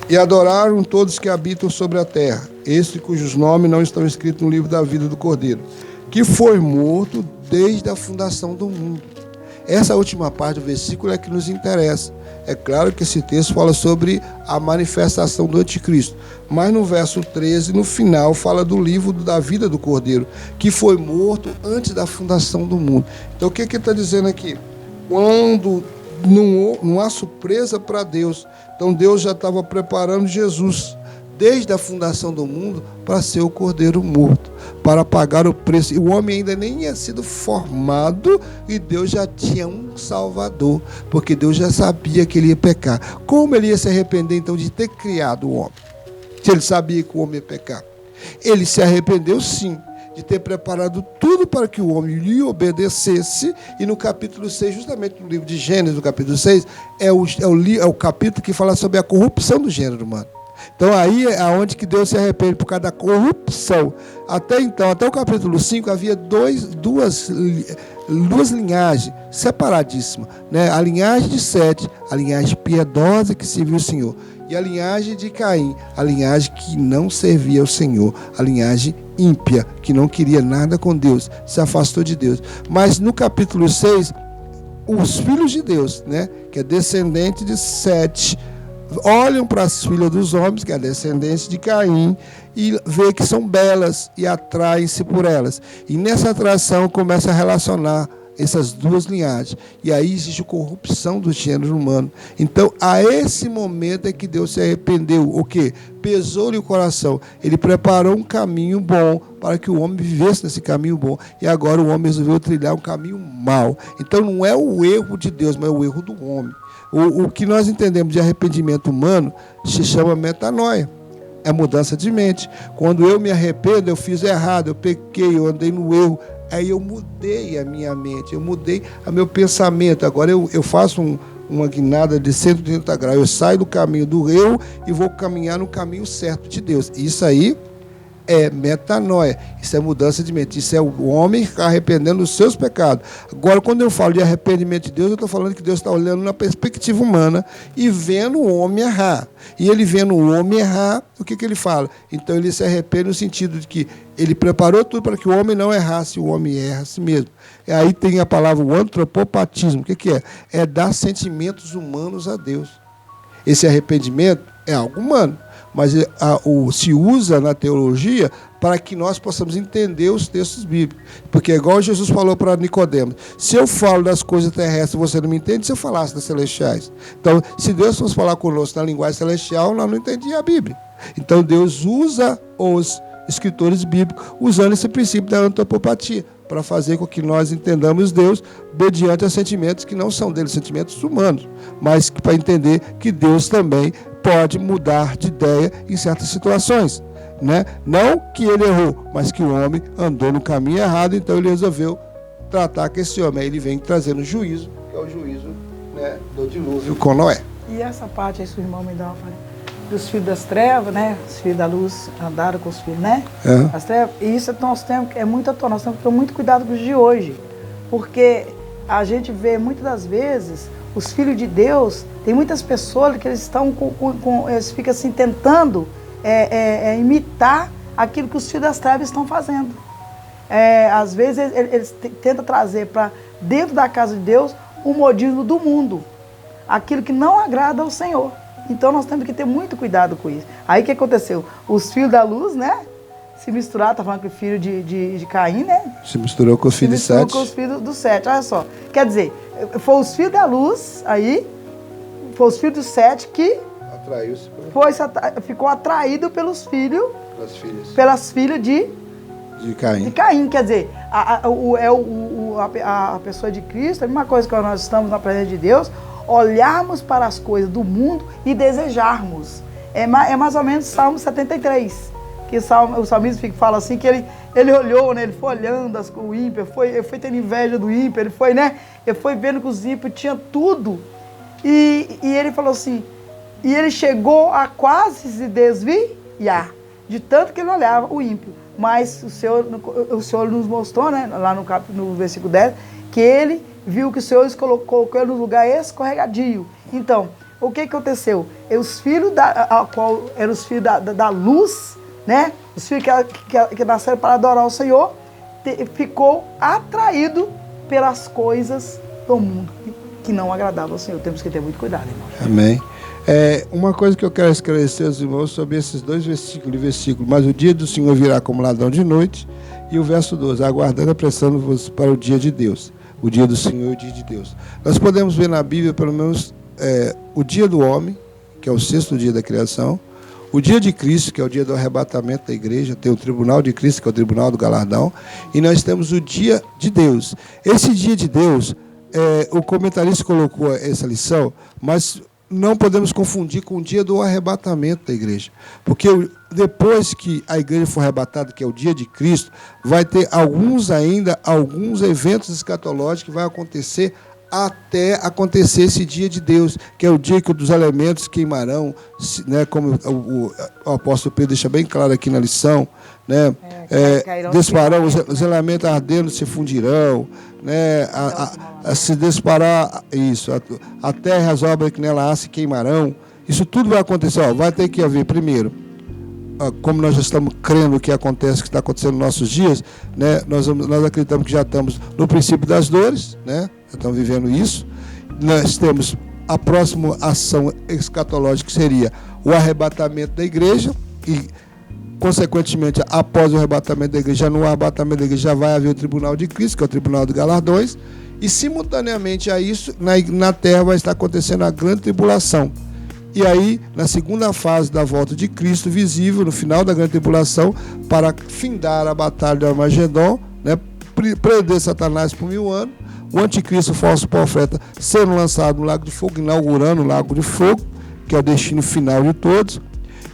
E adoraram todos que habitam sobre a terra, estes cujos nomes não estão escritos no livro da vida do Cordeiro, que foi morto desde a fundação do mundo. Essa última parte do versículo é que nos interessa. É claro que esse texto fala sobre a manifestação do anticristo, mas no verso 13, no final, fala do livro da vida do Cordeiro, que foi morto antes da fundação do mundo. Então o que ele está dizendo aqui? Quando não há surpresa para Deus, então Deus já estava preparando Jesus desde a fundação do mundo para ser o Cordeiro morto, para pagar o preço. E o homem ainda nem tinha sido formado e Deus já tinha um Salvador, porque Deus já sabia que ele ia pecar. Como ele ia se arrepender então de ter criado o homem? Se ele sabia que o homem ia pecar. Ele se arrependeu sim, de ter preparado tudo para que o homem lhe obedecesse. E no capítulo 6, justamente no livro de Gênesis, no capítulo 6, é o capítulo que fala sobre a corrupção do gênero humano. Então aí é onde que Deus se arrepende por causa da corrupção. Até então, até o capítulo 5, havia duas linhagens separadíssimas, né? A linhagem de Sete, a linhagem piedosa que serviu o Senhor, e a linhagem de Caim, a linhagem que não servia ao Senhor, a linhagem ímpia, que não queria nada com Deus, se afastou de Deus. Mas no capítulo 6, os filhos de Deus, né, que é descendente de Sete, olham para as filhas dos homens, que é a descendência de Caim, e vê que são belas e atraem-se por elas. E nessa atração começa a relacionar essas duas linhagens. E aí existe a corrupção do gênero humano. Então, a esse momento é que Deus se arrependeu. O quê? Pesou-lhe o coração. Ele preparou um caminho bom para que o homem vivesse nesse caminho bom. E agora o homem resolveu trilhar um caminho mau. Então, não é o erro de Deus, mas é o erro do homem. O que nós entendemos de arrependimento humano se chama metanoia. É mudança de mente. Quando eu me arrependo, eu fiz errado, eu pequei, eu andei no erro. Aí eu mudei a minha mente, eu mudei o meu pensamento. Agora eu faço uma guinada de 180 graus. Eu saio do caminho do erro e vou caminhar no caminho certo de Deus. Isso aí é metanoia, isso é mudança de mente, isso é o homem arrependendo dos seus pecados. Agora, quando eu falo de arrependimento de Deus, eu estou falando que Deus está olhando na perspectiva humana e vendo o homem errar. E ele vendo o homem errar, o que ele fala? Então ele se arrepende no sentido de que ele preparou tudo para que o homem não errasse, o homem erra a si mesmo. E aí tem a palavra o antropopatismo. O que é? É dar sentimentos humanos a Deus. Esse arrependimento é algo humano, mas se usa na teologia para que nós possamos entender os textos bíblicos. Porque é igual Jesus falou para Nicodemos: se eu falo das coisas terrestres, você não me entende, se eu falasse das celestiais. Então, se Deus fosse falar conosco na linguagem celestial, nós não entendíamos a Bíblia. Então, Deus usa os escritores bíblicos usando esse princípio da antropopatia para fazer com que nós entendamos Deus mediante a sentimentos que não são dele, sentimentos humanos, mas para entender que Deus também pode mudar de ideia em certas situações, né? Não que ele errou, mas que o homem andou no caminho errado, então ele resolveu tratar com esse homem. Aí ele vem trazendo juízo, que é o juízo, né, do dilúvio com Noé. E essa parte aí, sua irmã me dá uma falha, dos filhos das trevas, né? Os filhos da luz andaram com os filhos, né? As trevas. E isso nós temos, é muito atual, nós temos que ter muito cuidado com os de hoje, porque a gente vê muitas das vezes os filhos de Deus, tem muitas pessoas que eles estão eles ficam assim tentando imitar aquilo que os filhos das trevas estão fazendo. Às vezes eles tentam trazer para dentro da casa de Deus o modismo do mundo, aquilo que não agrada ao Senhor. Então nós temos que ter muito cuidado com isso. Aí o que aconteceu? Os filhos da luz, né? Se misturaram, tá falando que o filho de Caim, né? Se misturou com os filhos de Sete. Se misturou com os filhos do Sete, olha só. Quer dizer, foi os filhos da luz, aí, foi os filhos do Sete que ficou atraído pelos filhos, pelas filhas de Caim. De Caim, quer dizer, a pessoa de Cristo, a mesma coisa que nós estamos na presença de Deus, olharmos para as coisas do mundo e desejarmos. É mais ou menos Salmo 73, que o salmista fala assim, que ele olhou, né, ele foi olhando o ímpio, ele foi tendo inveja do ímpio, ele foi vendo que os ímpios tinham tudo, e ele falou assim, e ele chegou a quase se desviar, de tanto que ele olhava o ímpio. Mas o Senhor nos mostrou, né, lá no versículo 10, que ele viu que o Senhor colocou ele no lugar escorregadio. Então, o que aconteceu? Os filhos eram os filhos da luz, né? Os filhos que nasceram para adorar o Senhor, ficou atraído pelas coisas do mundo que não agradava ao Senhor. Temos que ter muito cuidado, irmão. Amém. Uma coisa que eu quero esclarecer aos irmãos sobre esses dois versículos. Mas o dia do Senhor virá como ladrão de noite. E o verso 12, aguardando e apressando-vos para o dia de Deus. O dia do Senhor e o dia de Deus. Nós podemos ver na Bíblia, pelo menos, o dia do homem, que é o 6º dia da criação. O dia de Cristo, que é o dia do arrebatamento da igreja. Tem o tribunal de Cristo, que é o tribunal do galardão. E nós temos o dia de Deus. Esse dia de Deus, o comentarista colocou essa lição, mas não podemos confundir com o dia do arrebatamento da igreja. Porque depois que a igreja for arrebatada, que é o dia de Cristo, vai ter alguns eventos escatológicos que vai acontecer até acontecer esse dia de Deus, que é o dia que os elementos queimarão, né, como o apóstolo Pedro deixa bem claro aqui na lição, né, dispararão, os elementos ardendo se fundirão, né, se disparar, isso, a terra e as obras que nela há se queimarão. Isso tudo vai acontecer, vai ter que haver primeiro, como nós já estamos crendo que acontece, que está acontecendo nos nossos dias, né, nós acreditamos que já estamos no princípio das dores, né, já estamos vivendo isso. Nós temos a próxima ação escatológica, que seria o arrebatamento da igreja, e consequentemente, após o arrebatamento da igreja, no arrebatamento da igreja já vai haver o tribunal de Cristo, que é o tribunal dos galardões, e simultaneamente a isso, na terra vai estar acontecendo a grande tribulação. E aí, na segunda fase da volta de Cristo, visível no final da grande tribulação, para findar a batalha de Armagedon, né, prender Satanás por 1000 anos, o anticristo, o falso profeta, sendo lançado no lago de fogo, inaugurando o lago de fogo, que é o destino final de todos.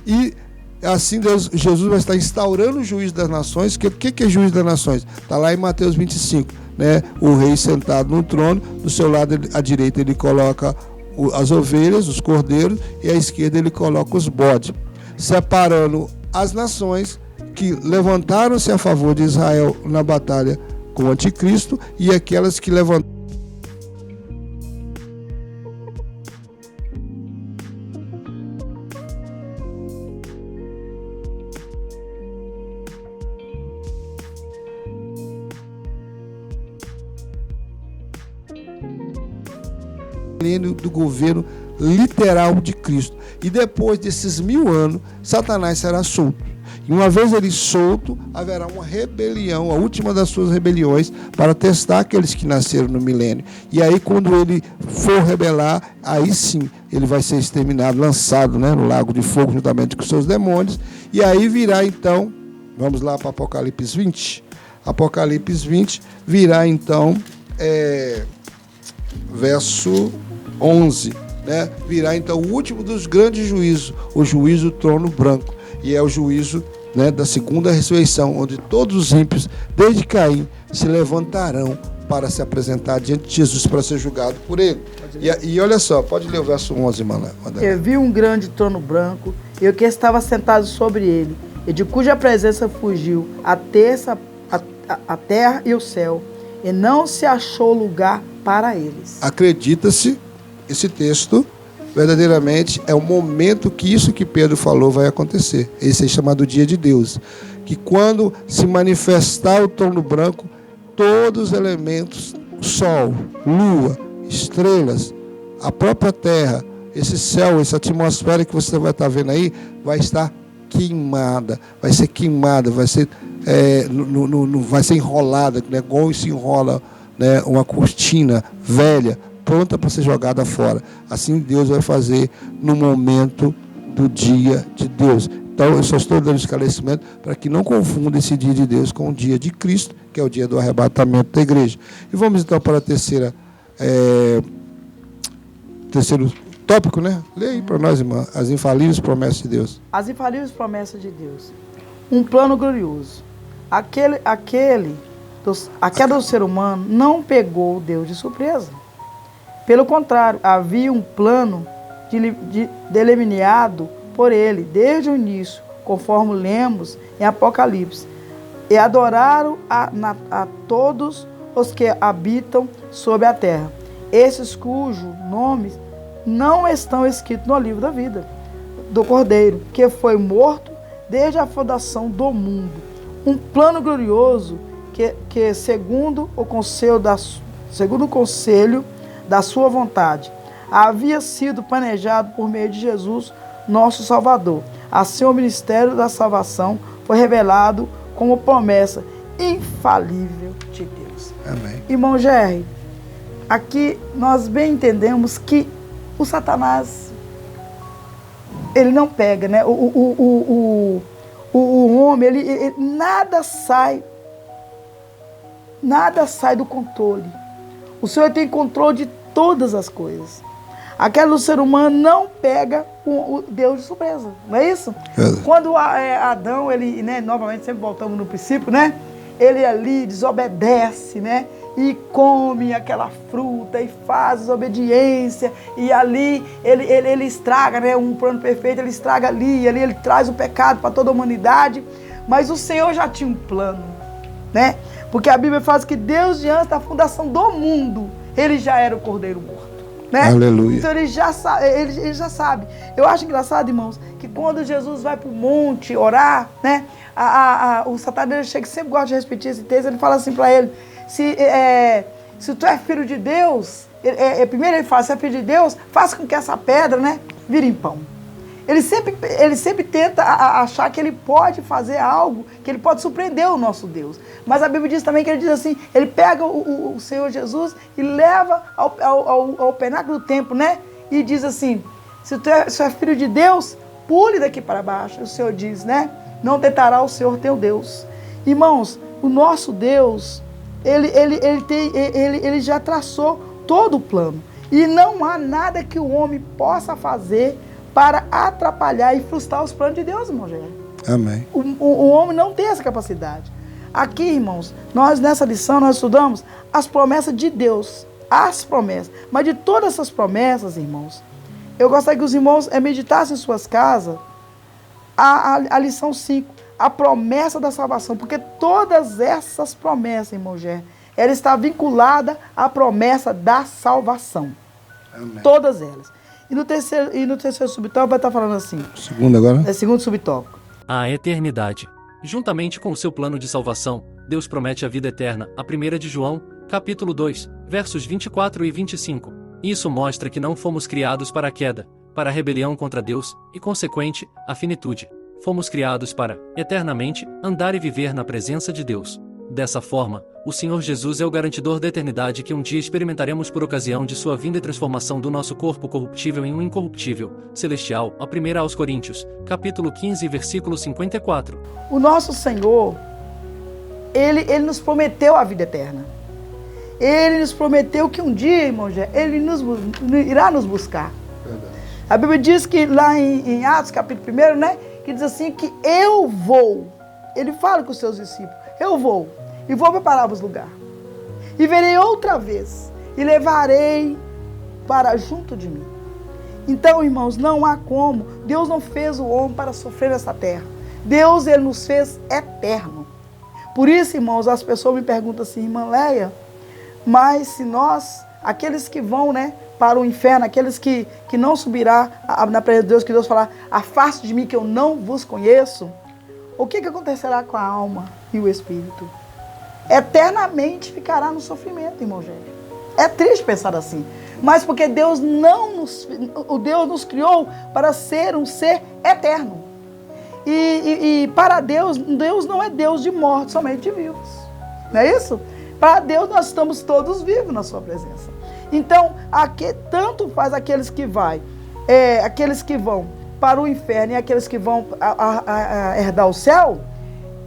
E assim Jesus vai estar instaurando o juízo das nações. O que é juízo das nações? Está lá em Mateus 25, né? O rei sentado no trono, do seu lado à direita ele coloca as ovelhas, os cordeiros, e à esquerda ele coloca os bodes, separando as nações que levantaram-se a favor de Israel na batalha com o anticristo e aquelas que levantaram do governo literal de Cristo. E depois desses 1000 anos, Satanás será solto. E uma vez ele solto, haverá uma rebelião, a última das suas rebeliões, para testar aqueles que nasceram no milênio. E aí, quando ele for rebelar, aí sim, ele vai ser exterminado, lançado, né, no lago de fogo, juntamente com seus demônios. E aí virá, então, vamos lá para Apocalipse 20. Apocalipse 20 virá, então, verso 11, né? Virá então o último dos grandes juízos, o juízo do trono branco, e é o juízo, né, da segunda ressurreição, onde todos os ímpios, desde Caim, se levantarão para se apresentar diante de Jesus para ser julgado por ele. E olha só, pode ler o verso 11, Mané. Eu vi um grande trono branco e o que estava sentado sobre ele, e de cuja presença fugiu a terra e o céu, e não se achou lugar para eles. Acredita-se, esse texto verdadeiramente é o momento que isso que Pedro falou vai acontecer. Esse é chamado dia de Deus. Que quando se manifestar o trono branco, todos os elementos, sol, lua, estrelas, a própria terra, esse céu, essa atmosfera que você vai estar vendo aí, vai estar queimada, vai ser queimada, vai ser enrolada, né, igual se enrola, né, uma cortina velha, pronta para ser jogada fora. Assim Deus vai fazer no momento do dia de Deus. Então eu só estou dando esclarecimento para que não confunda esse dia de Deus com o dia de Cristo, que é o dia do arrebatamento da igreja. E vamos então para a terceiro tópico, né? Leia aí para nós, irmã, as infalíveis promessas de Deus. As infalíveis promessas de Deus. Um plano glorioso. A queda do ser humano não pegou Deus de surpresa. Pelo contrário, havia um plano delineado por ele desde o início, conforme lemos em Apocalipse. E adoraram a todos os que habitam sobre a terra, esses cujos nomes não estão escritos no livro da vida do Cordeiro, que foi morto desde a fundação do mundo. Um plano glorioso que segundo o conselho segundo o conselho da sua vontade, havia sido planejado por meio de Jesus, nosso Salvador. Assim, o ministério da salvação foi revelado como promessa infalível de Deus. Amém. Irmão Jerry, aqui nós bem entendemos que o Satanás, ele não pega, né? O homem, ele nada sai do controle. O Senhor tem controle de todas as coisas. Aquele do ser humano não pega o Deus de surpresa, não é isso? Quando Adão, ele, né, novamente, sempre voltamos no princípio, né? Ele ali desobedece, né? E come aquela fruta e faz desobediência. E ali ele estraga, né? Um plano perfeito, ele estraga ali ele traz o pecado para toda a humanidade. Mas o Senhor já tinha um plano, né? Porque a Bíblia fala que Deus, diante da fundação do mundo, ele já era o Cordeiro morto. Né? Aleluia. Então ele já sabe. Eu acho engraçado, irmãos, que quando Jesus vai para o monte orar, né? O Satanás chega, sempre gosta de repetir esse texto, ele fala assim para ele, se tu é filho de Deus, primeiro ele fala, se é filho de Deus, faça com que essa pedra, né, vire em pão. Ele sempre tenta achar que ele pode fazer algo, que ele pode surpreender o nosso Deus. Mas a Bíblia diz também que ele diz assim, ele pega o Senhor Jesus e leva ao penáculo do templo, né? E diz assim, se tu é filho de Deus, pule daqui para baixo. O Senhor diz, né? Não tentará o Senhor teu Deus. Irmãos, o nosso Deus, ele já traçou todo o plano. E não há nada que o homem possa fazer para atrapalhar e frustrar os planos de Deus, irmão Jair. Amém. O homem não tem essa capacidade. Aqui, irmãos, nós nessa lição, nós estudamos as promessas de Deus. As promessas. Mas de todas essas promessas, irmãos, eu gostaria que os irmãos meditassem em suas casas a lição 5, a promessa da salvação. Porque todas essas promessas, irmão Jair, ela está vinculada à promessa da salvação. Amém. Todas elas. E no terceiro subtópico vai estar falando assim. Segundo agora? Segundo subtópico. A eternidade. Juntamente com o seu plano de salvação, Deus promete a vida eterna. A 1 de João, capítulo 2, versos 24 e 25. Isso mostra que não fomos criados para a queda, para a rebelião contra Deus e, consequente, a finitude. Fomos criados para, eternamente, andar e viver na presença de Deus. Dessa forma, o Senhor Jesus é o garantidor da eternidade que um dia experimentaremos por ocasião de sua vinda e transformação do nosso corpo corruptível em um incorruptível, celestial. A 1 aos Coríntios, capítulo 15, versículo 54. O nosso Senhor, Ele nos prometeu a vida eterna. Ele nos prometeu que um dia, irmão, Ele irá nos buscar. Verdade. A Bíblia diz que lá em Atos, capítulo 1, né, que diz assim que eu vou. Ele fala com os seus discípulos, eu vou e vou preparar-vos lugar. E verei outra vez e levarei para junto de mim. Então, irmãos, não há como. Deus não fez o homem para sofrer nessa terra. Deus, Ele nos fez eterno. Por isso, irmãos, as pessoas me perguntam assim, irmã Leia, mas se nós, aqueles que vão, né, para o inferno, aqueles que não subirá na presença de Deus, que Deus falar, afaste de mim que eu não vos conheço, o que acontecerá com a alma e o espírito? Eternamente ficará no sofrimento, irmão Gênio. É triste pensar assim. Mas porque Deus Deus nos criou para ser um ser eterno. E para Deus não é Deus de mortos, somente de vivos. Não é isso? Para Deus nós estamos todos vivos na sua presença. Então, tanto faz aqueles que vão para o inferno e aqueles que vão herdar o céu,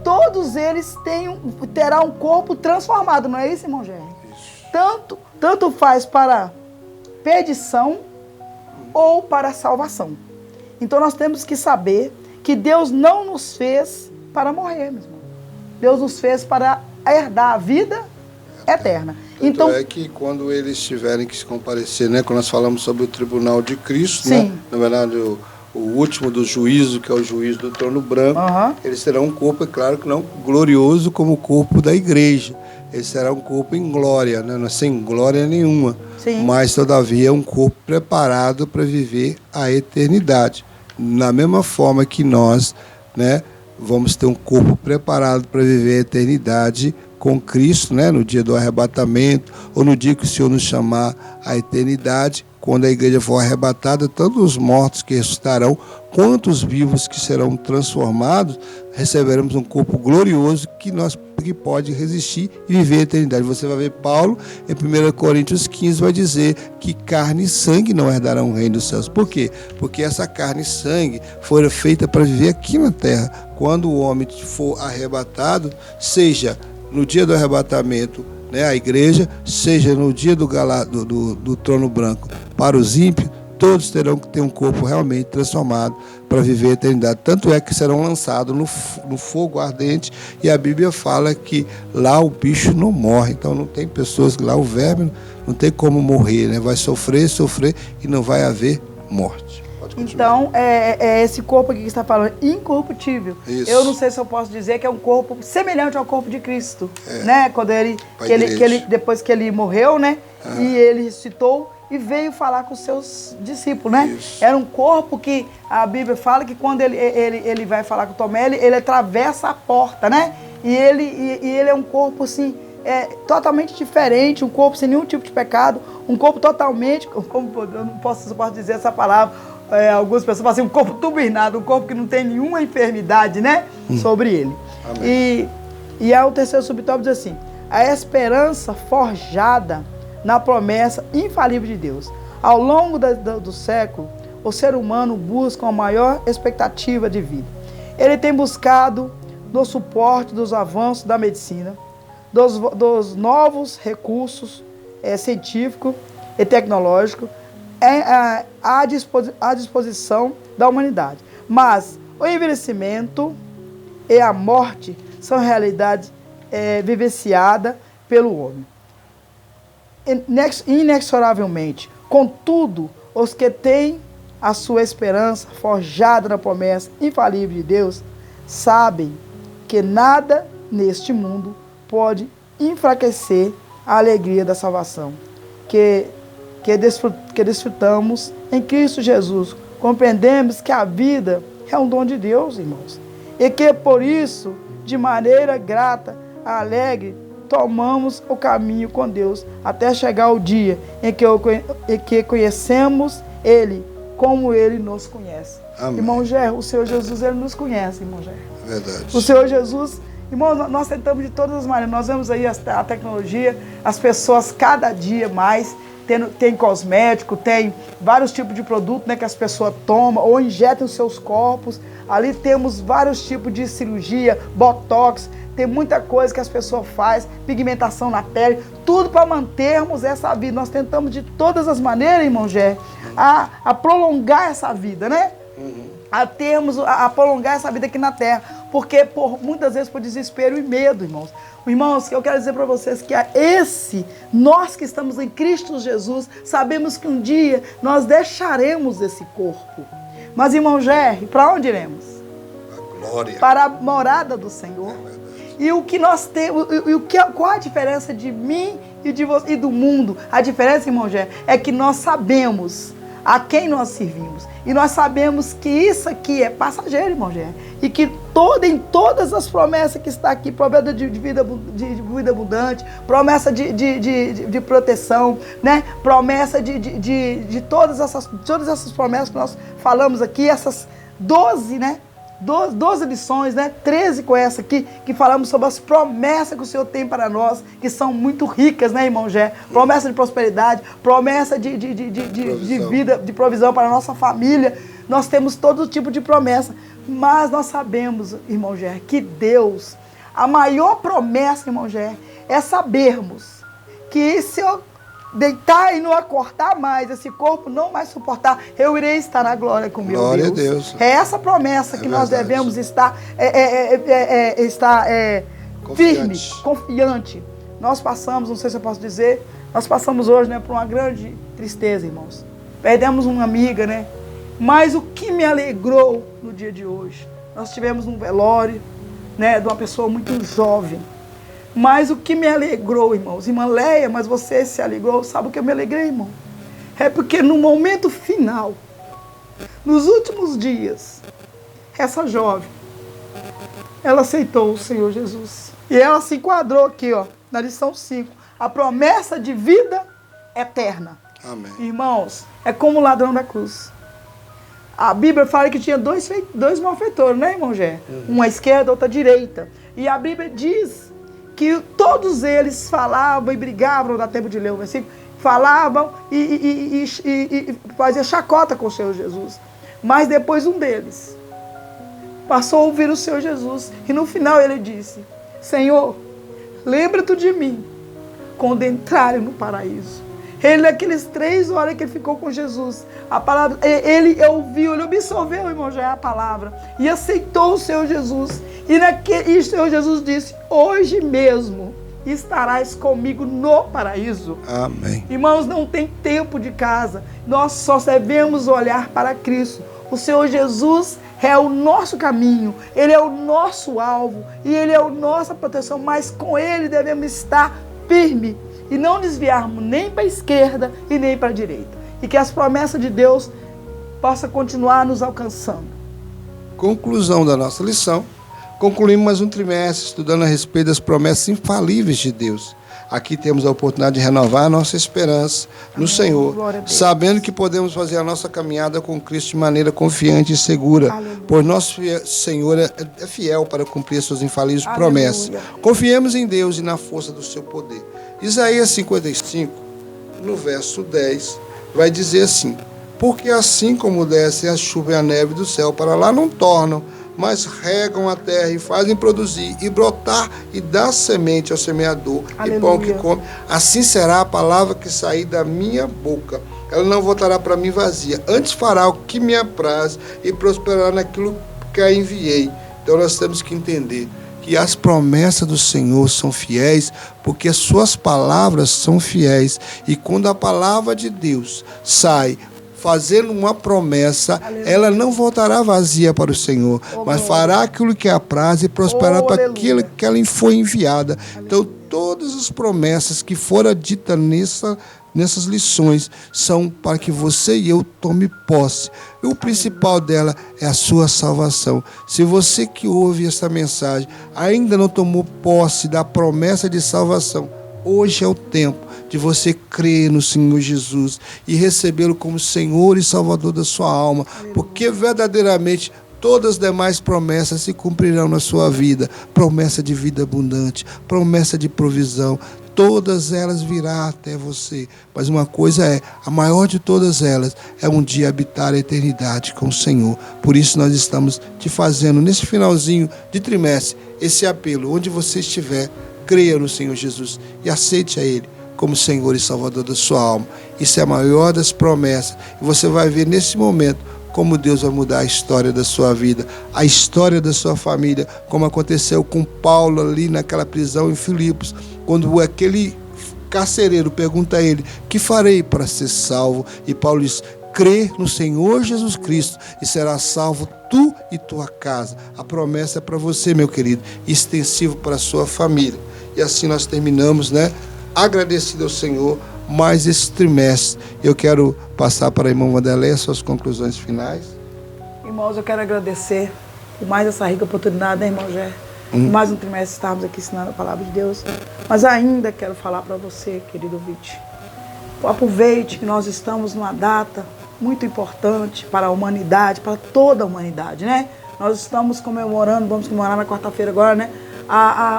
todos eles terão um corpo transformado, não é isso, irmão Gênio? Tanto faz para perdição ou para salvação. Então nós temos que saber que Deus não nos fez para morrer, meu irmão. Deus nos fez para herdar a vida eterna. Então é que quando eles tiverem que se comparecer, né, quando nós falamos sobre o tribunal de Cristo, né, na verdade o último do juízo, que é o juízo do trono branco, eles terão um corpo, é claro que não glorioso como o corpo da igreja. Esse será um corpo em glória, né? Sem glória nenhuma. Sim. Mas, todavia, um corpo preparado para viver a eternidade. Na mesma forma que nós, né, vamos ter um corpo preparado para viver a eternidade com Cristo, né, no dia do arrebatamento, ou no dia que o Senhor nos chamar à eternidade, quando a igreja for arrebatada, tanto os mortos que ressuscitarão, quanto os vivos que serão transformados, receberemos um corpo glorioso que pode resistir e viver a eternidade. Você vai ver Paulo, em 1 Coríntios 15, vai dizer que carne e sangue não herdarão o reino dos céus. Por quê? Porque essa carne e sangue foram feitas para viver aqui na terra. Quando o homem for arrebatado, seja no dia do arrebatamento, né, a igreja, seja no dia do trono branco para os ímpios, todos terão que ter um corpo realmente transformado para viver a eternidade. Tanto é que serão lançados no fogo ardente, e a Bíblia fala que lá o bicho não morre. Então não tem pessoas que lá o verme não tem como morrer, né? Vai sofrer e não vai haver morte. Então, é esse corpo aqui que está falando, incorruptível. Isso. Eu não sei se eu posso dizer que é um corpo semelhante ao corpo de Cristo, né? Quando depois que ele morreu, né? E ele ressuscitou e veio falar com os seus discípulos, né? Isso. Era um corpo que a Bíblia fala que quando ele vai falar com Tomé, ele atravessa a porta, né? E ele é um corpo assim, totalmente diferente, um corpo sem nenhum tipo de pecado, um corpo totalmente, eu não posso dizer essa palavra. Algumas pessoas falam assim, um corpo turbinado, um corpo que não tem nenhuma enfermidade, né, sobre ele. Amém. E aí o terceiro subtópico diz assim, a esperança forjada na promessa infalível de Deus. Ao longo do século, o ser humano busca uma maior expectativa de vida. Ele tem buscado no suporte dos avanços da medicina, dos novos recursos científicos e tecnológicos, à disposição da humanidade. Mas o envelhecimento e a morte são realidades vivenciadas pelo homem. Inexoravelmente. Contudo, os que têm a sua esperança forjada na promessa infalível de Deus sabem que nada neste mundo pode enfraquecer a alegria da salvação que desfrutamos em Cristo Jesus. Compreendemos que a vida é um dom de Deus, irmãos, e que por isso, de maneira grata, alegre, tomamos o caminho com Deus até chegar o dia em que conhecemos Ele como Ele nos conhece. Amém. Irmão Gé, o Senhor Jesus, Ele nos conhece, irmão Gé. Verdade. O Senhor Jesus, irmão, nós tentamos de todas as maneiras. Nós vemos aí a tecnologia, as pessoas cada dia mais tem cosmético, tem vários tipos de produtos, né, que as pessoas tomam ou injetam os seus corpos. Ali temos vários tipos de cirurgia, botox, tem muita coisa que as pessoas fazem, pigmentação na pele, tudo para mantermos essa vida. Nós tentamos de todas as maneiras, irmão Gé, a prolongar essa vida, né? A prolongar essa vida aqui na terra, porque muitas vezes por desespero e medo, irmãos. Irmãos, eu quero dizer para vocês que nós que estamos em Cristo Jesus, sabemos que um dia nós deixaremos esse corpo. Mas, irmão Jerry, para onde iremos? A glória. Para a morada do Senhor. E o que nós temos, qual a diferença de mim e de você e do mundo? A diferença, irmão Jerry, é que nós sabemos a quem nós servimos. E nós sabemos que isso aqui é passageiro, irmão Jerry. E que em todas as promessas que está aqui, promessa de vida abundante, promessa de proteção, né? Promessa de todas essas promessas que nós falamos aqui, essas 12, né? 12 lições, né? 13 com essa aqui, que falamos sobre as promessas que o Senhor tem para nós, que são muito ricas, né, irmão Gé? Promessa de prosperidade, promessa de vida, de provisão para a nossa família. Nós temos todo tipo de promessa, mas nós sabemos, irmão Gé, que Deus, a maior promessa, irmão Gé, é sabermos que se eu deitar e não acordar mais, esse corpo não mais suportar, eu irei estar na glória com meu Glória Deus. a Deus. É essa promessa que nós verdade. devemos estar firme, confiante. Nós passamos, não sei se eu posso dizer, nós passamos hoje, né, por uma grande tristeza, irmãos. Perdemos uma amiga, né? Mas o que me alegrou no dia de hoje, nós tivemos um velório, né, de uma pessoa muito jovem. Mas o que me alegrou, irmãos, irmã Leia, mas você se alegrou, sabe o que eu me alegrei, irmão? É porque no momento final, nos últimos dias, essa jovem, ela aceitou o Senhor Jesus. E ela se enquadrou aqui, ó, na lição 5. A promessa de vida eterna. Amém. Irmãos, é como o ladrão da cruz. A Bíblia fala que tinha dois malfeitores, né, irmão Gé? Uma à esquerda, outra à direita. E a Bíblia diz que todos eles falavam e brigavam, dá tempo de ler o versículo, falavam e faziam chacota com o Senhor Jesus. Mas depois um deles passou a ouvir o Senhor Jesus. E no final ele disse: Senhor, lembra-te de mim quando entrarem no paraíso. Ele, naqueles 3 horas que ele ficou com Jesus, a palavra, ele ouviu, ele absorveu, irmão, já é a palavra, e aceitou o Senhor Jesus. E o Senhor Jesus disse: hoje mesmo estarás comigo no paraíso. Amém. Irmãos, não tem tempo de casa. Nós só devemos olhar para Cristo. O Senhor Jesus é o nosso caminho, Ele é o nosso alvo e Ele é a nossa proteção, mas com Ele devemos estar firme e não desviarmos nem para a esquerda e nem para a direita. E que as promessas de Deus possam continuar nos alcançando. Conclusão da nossa lição. Concluímos mais um trimestre estudando a respeito das promessas infalíveis de Deus. Aqui temos a oportunidade de renovar a nossa esperança no Senhor, sabendo que podemos fazer a nossa caminhada com Cristo de maneira confiante e segura, pois nosso Senhor é fiel para cumprir suas infalíveis promessas. Confiemos em Deus e na força do seu poder. Isaías 55, no verso 10, vai dizer assim: porque assim como desce a chuva e a neve do céu para lá, não tornam, mas regam a terra e fazem produzir e brotar e dar semente ao semeador e pão que come, assim será a palavra que sair da minha boca. Ela não voltará para mim vazia, antes fará o que me apraz e prosperará naquilo que a enviei. Então nós temos que entender que as promessas do Senhor são fiéis, porque as suas palavras são fiéis. E quando a palavra de Deus sai fazendo uma promessa, ela não voltará vazia para o Senhor, mas fará aquilo que apraz e prosperará para aquilo que ela foi enviada. Então, todas as promessas que foram ditas nessas lições são para que você e eu tome posse. E o principal dela é a sua salvação. Se você que ouve essa mensagem ainda não tomou posse da promessa de salvação, hoje é o tempo de você crer no Senhor Jesus e recebê-lo como Senhor e Salvador da sua alma, porque verdadeiramente todas as demais promessas se cumprirão na sua vida. Promessa de vida abundante, promessa de provisão, todas elas virão até você. Mas uma coisa é, a maior de todas elas é um dia habitar a eternidade com o Senhor. Por isso nós estamos te fazendo, nesse finalzinho de trimestre, esse apelo. Onde você estiver, creia no Senhor Jesus e aceite a Ele como Senhor e Salvador da sua alma. Isso é a maior das promessas. E você vai ver nesse momento como Deus vai mudar a história da sua vida, a história da sua família, como aconteceu com Paulo ali naquela prisão em Filipos, quando aquele carcereiro pergunta a ele: que farei para ser salvo? E Paulo diz: crê no Senhor Jesus Cristo e será salvo tu e tua casa. A promessa é para você, meu querido, extensivo para a sua família. E assim nós terminamos, agradecido ao Senhor, mais esse trimestre. Eu quero passar para a irmã Wanderleia suas conclusões finais. Irmãos, eu quero agradecer por mais essa rica oportunidade, né, irmão Gé? Mais um trimestre estarmos aqui ensinando a palavra de Deus. Mas ainda quero falar para você, querido ouvinte. Aproveite que nós estamos numa data muito importante para a humanidade, para toda a humanidade, né? Nós estamos comemorando, vamos comemorar na quarta-feira agora,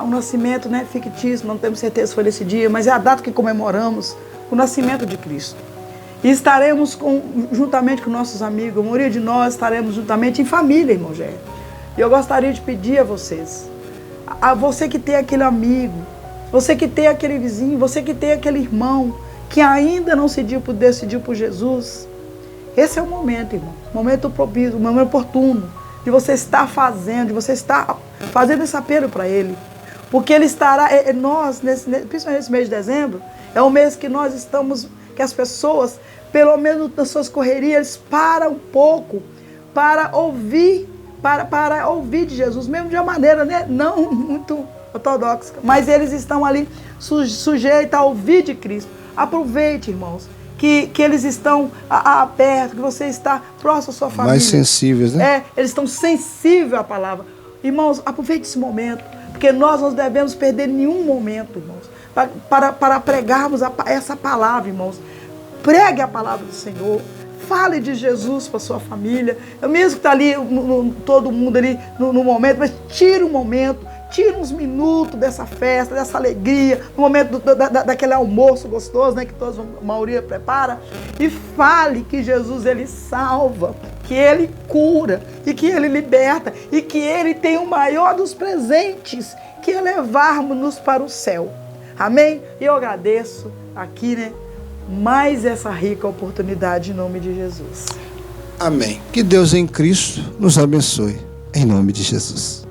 o nascimento, fictício, não temos certeza se foi nesse dia, mas é a data que comemoramos o nascimento de Cristo. E estaremos juntamente com nossos amigos, a maioria de nós estaremos juntamente em família, irmão Gé. E eu gostaria de pedir a vocês, a você que tem aquele amigo, você que tem aquele vizinho, você que tem aquele irmão que ainda não decidiu por Jesus, esse é o momento, irmão, momento propício, momento oportuno, de você estar fazendo, esse apelo para Ele. Porque Ele estará, nós, principalmente nesse mês de dezembro, é o mês que nós estamos, que as pessoas, pelo menos nas suas correrias, eles param um pouco para ouvir, para ouvir de Jesus, mesmo de uma maneira não muito ortodoxa, mas eles estão ali sujeitos a ouvir de Cristo. Aproveite, irmãos, que eles estão perto, que você está próximo à sua família. Mais sensíveis, né? Eles estão sensíveis à palavra. Irmãos, aproveite esse momento Porque nós não devemos perder nenhum momento, irmãos, para pregarmos essa palavra, irmãos. Pregue a palavra do Senhor. Fale de Jesus para sua família. Eu mesmo que está ali, todo mundo ali no momento, mas tira um momento, tira uns minutos dessa festa, dessa alegria, no momento daquele almoço gostoso, né, que todos, a maioria prepara, e fale que Jesus, ele salva, que ele cura, e que ele liberta, e que ele tem o maior dos presentes, que é levarmos-nos para o céu. Amém? E eu agradeço aqui, né, mais essa rica oportunidade em nome de Jesus. Amém. Que Deus em Cristo nos abençoe. Em nome de Jesus.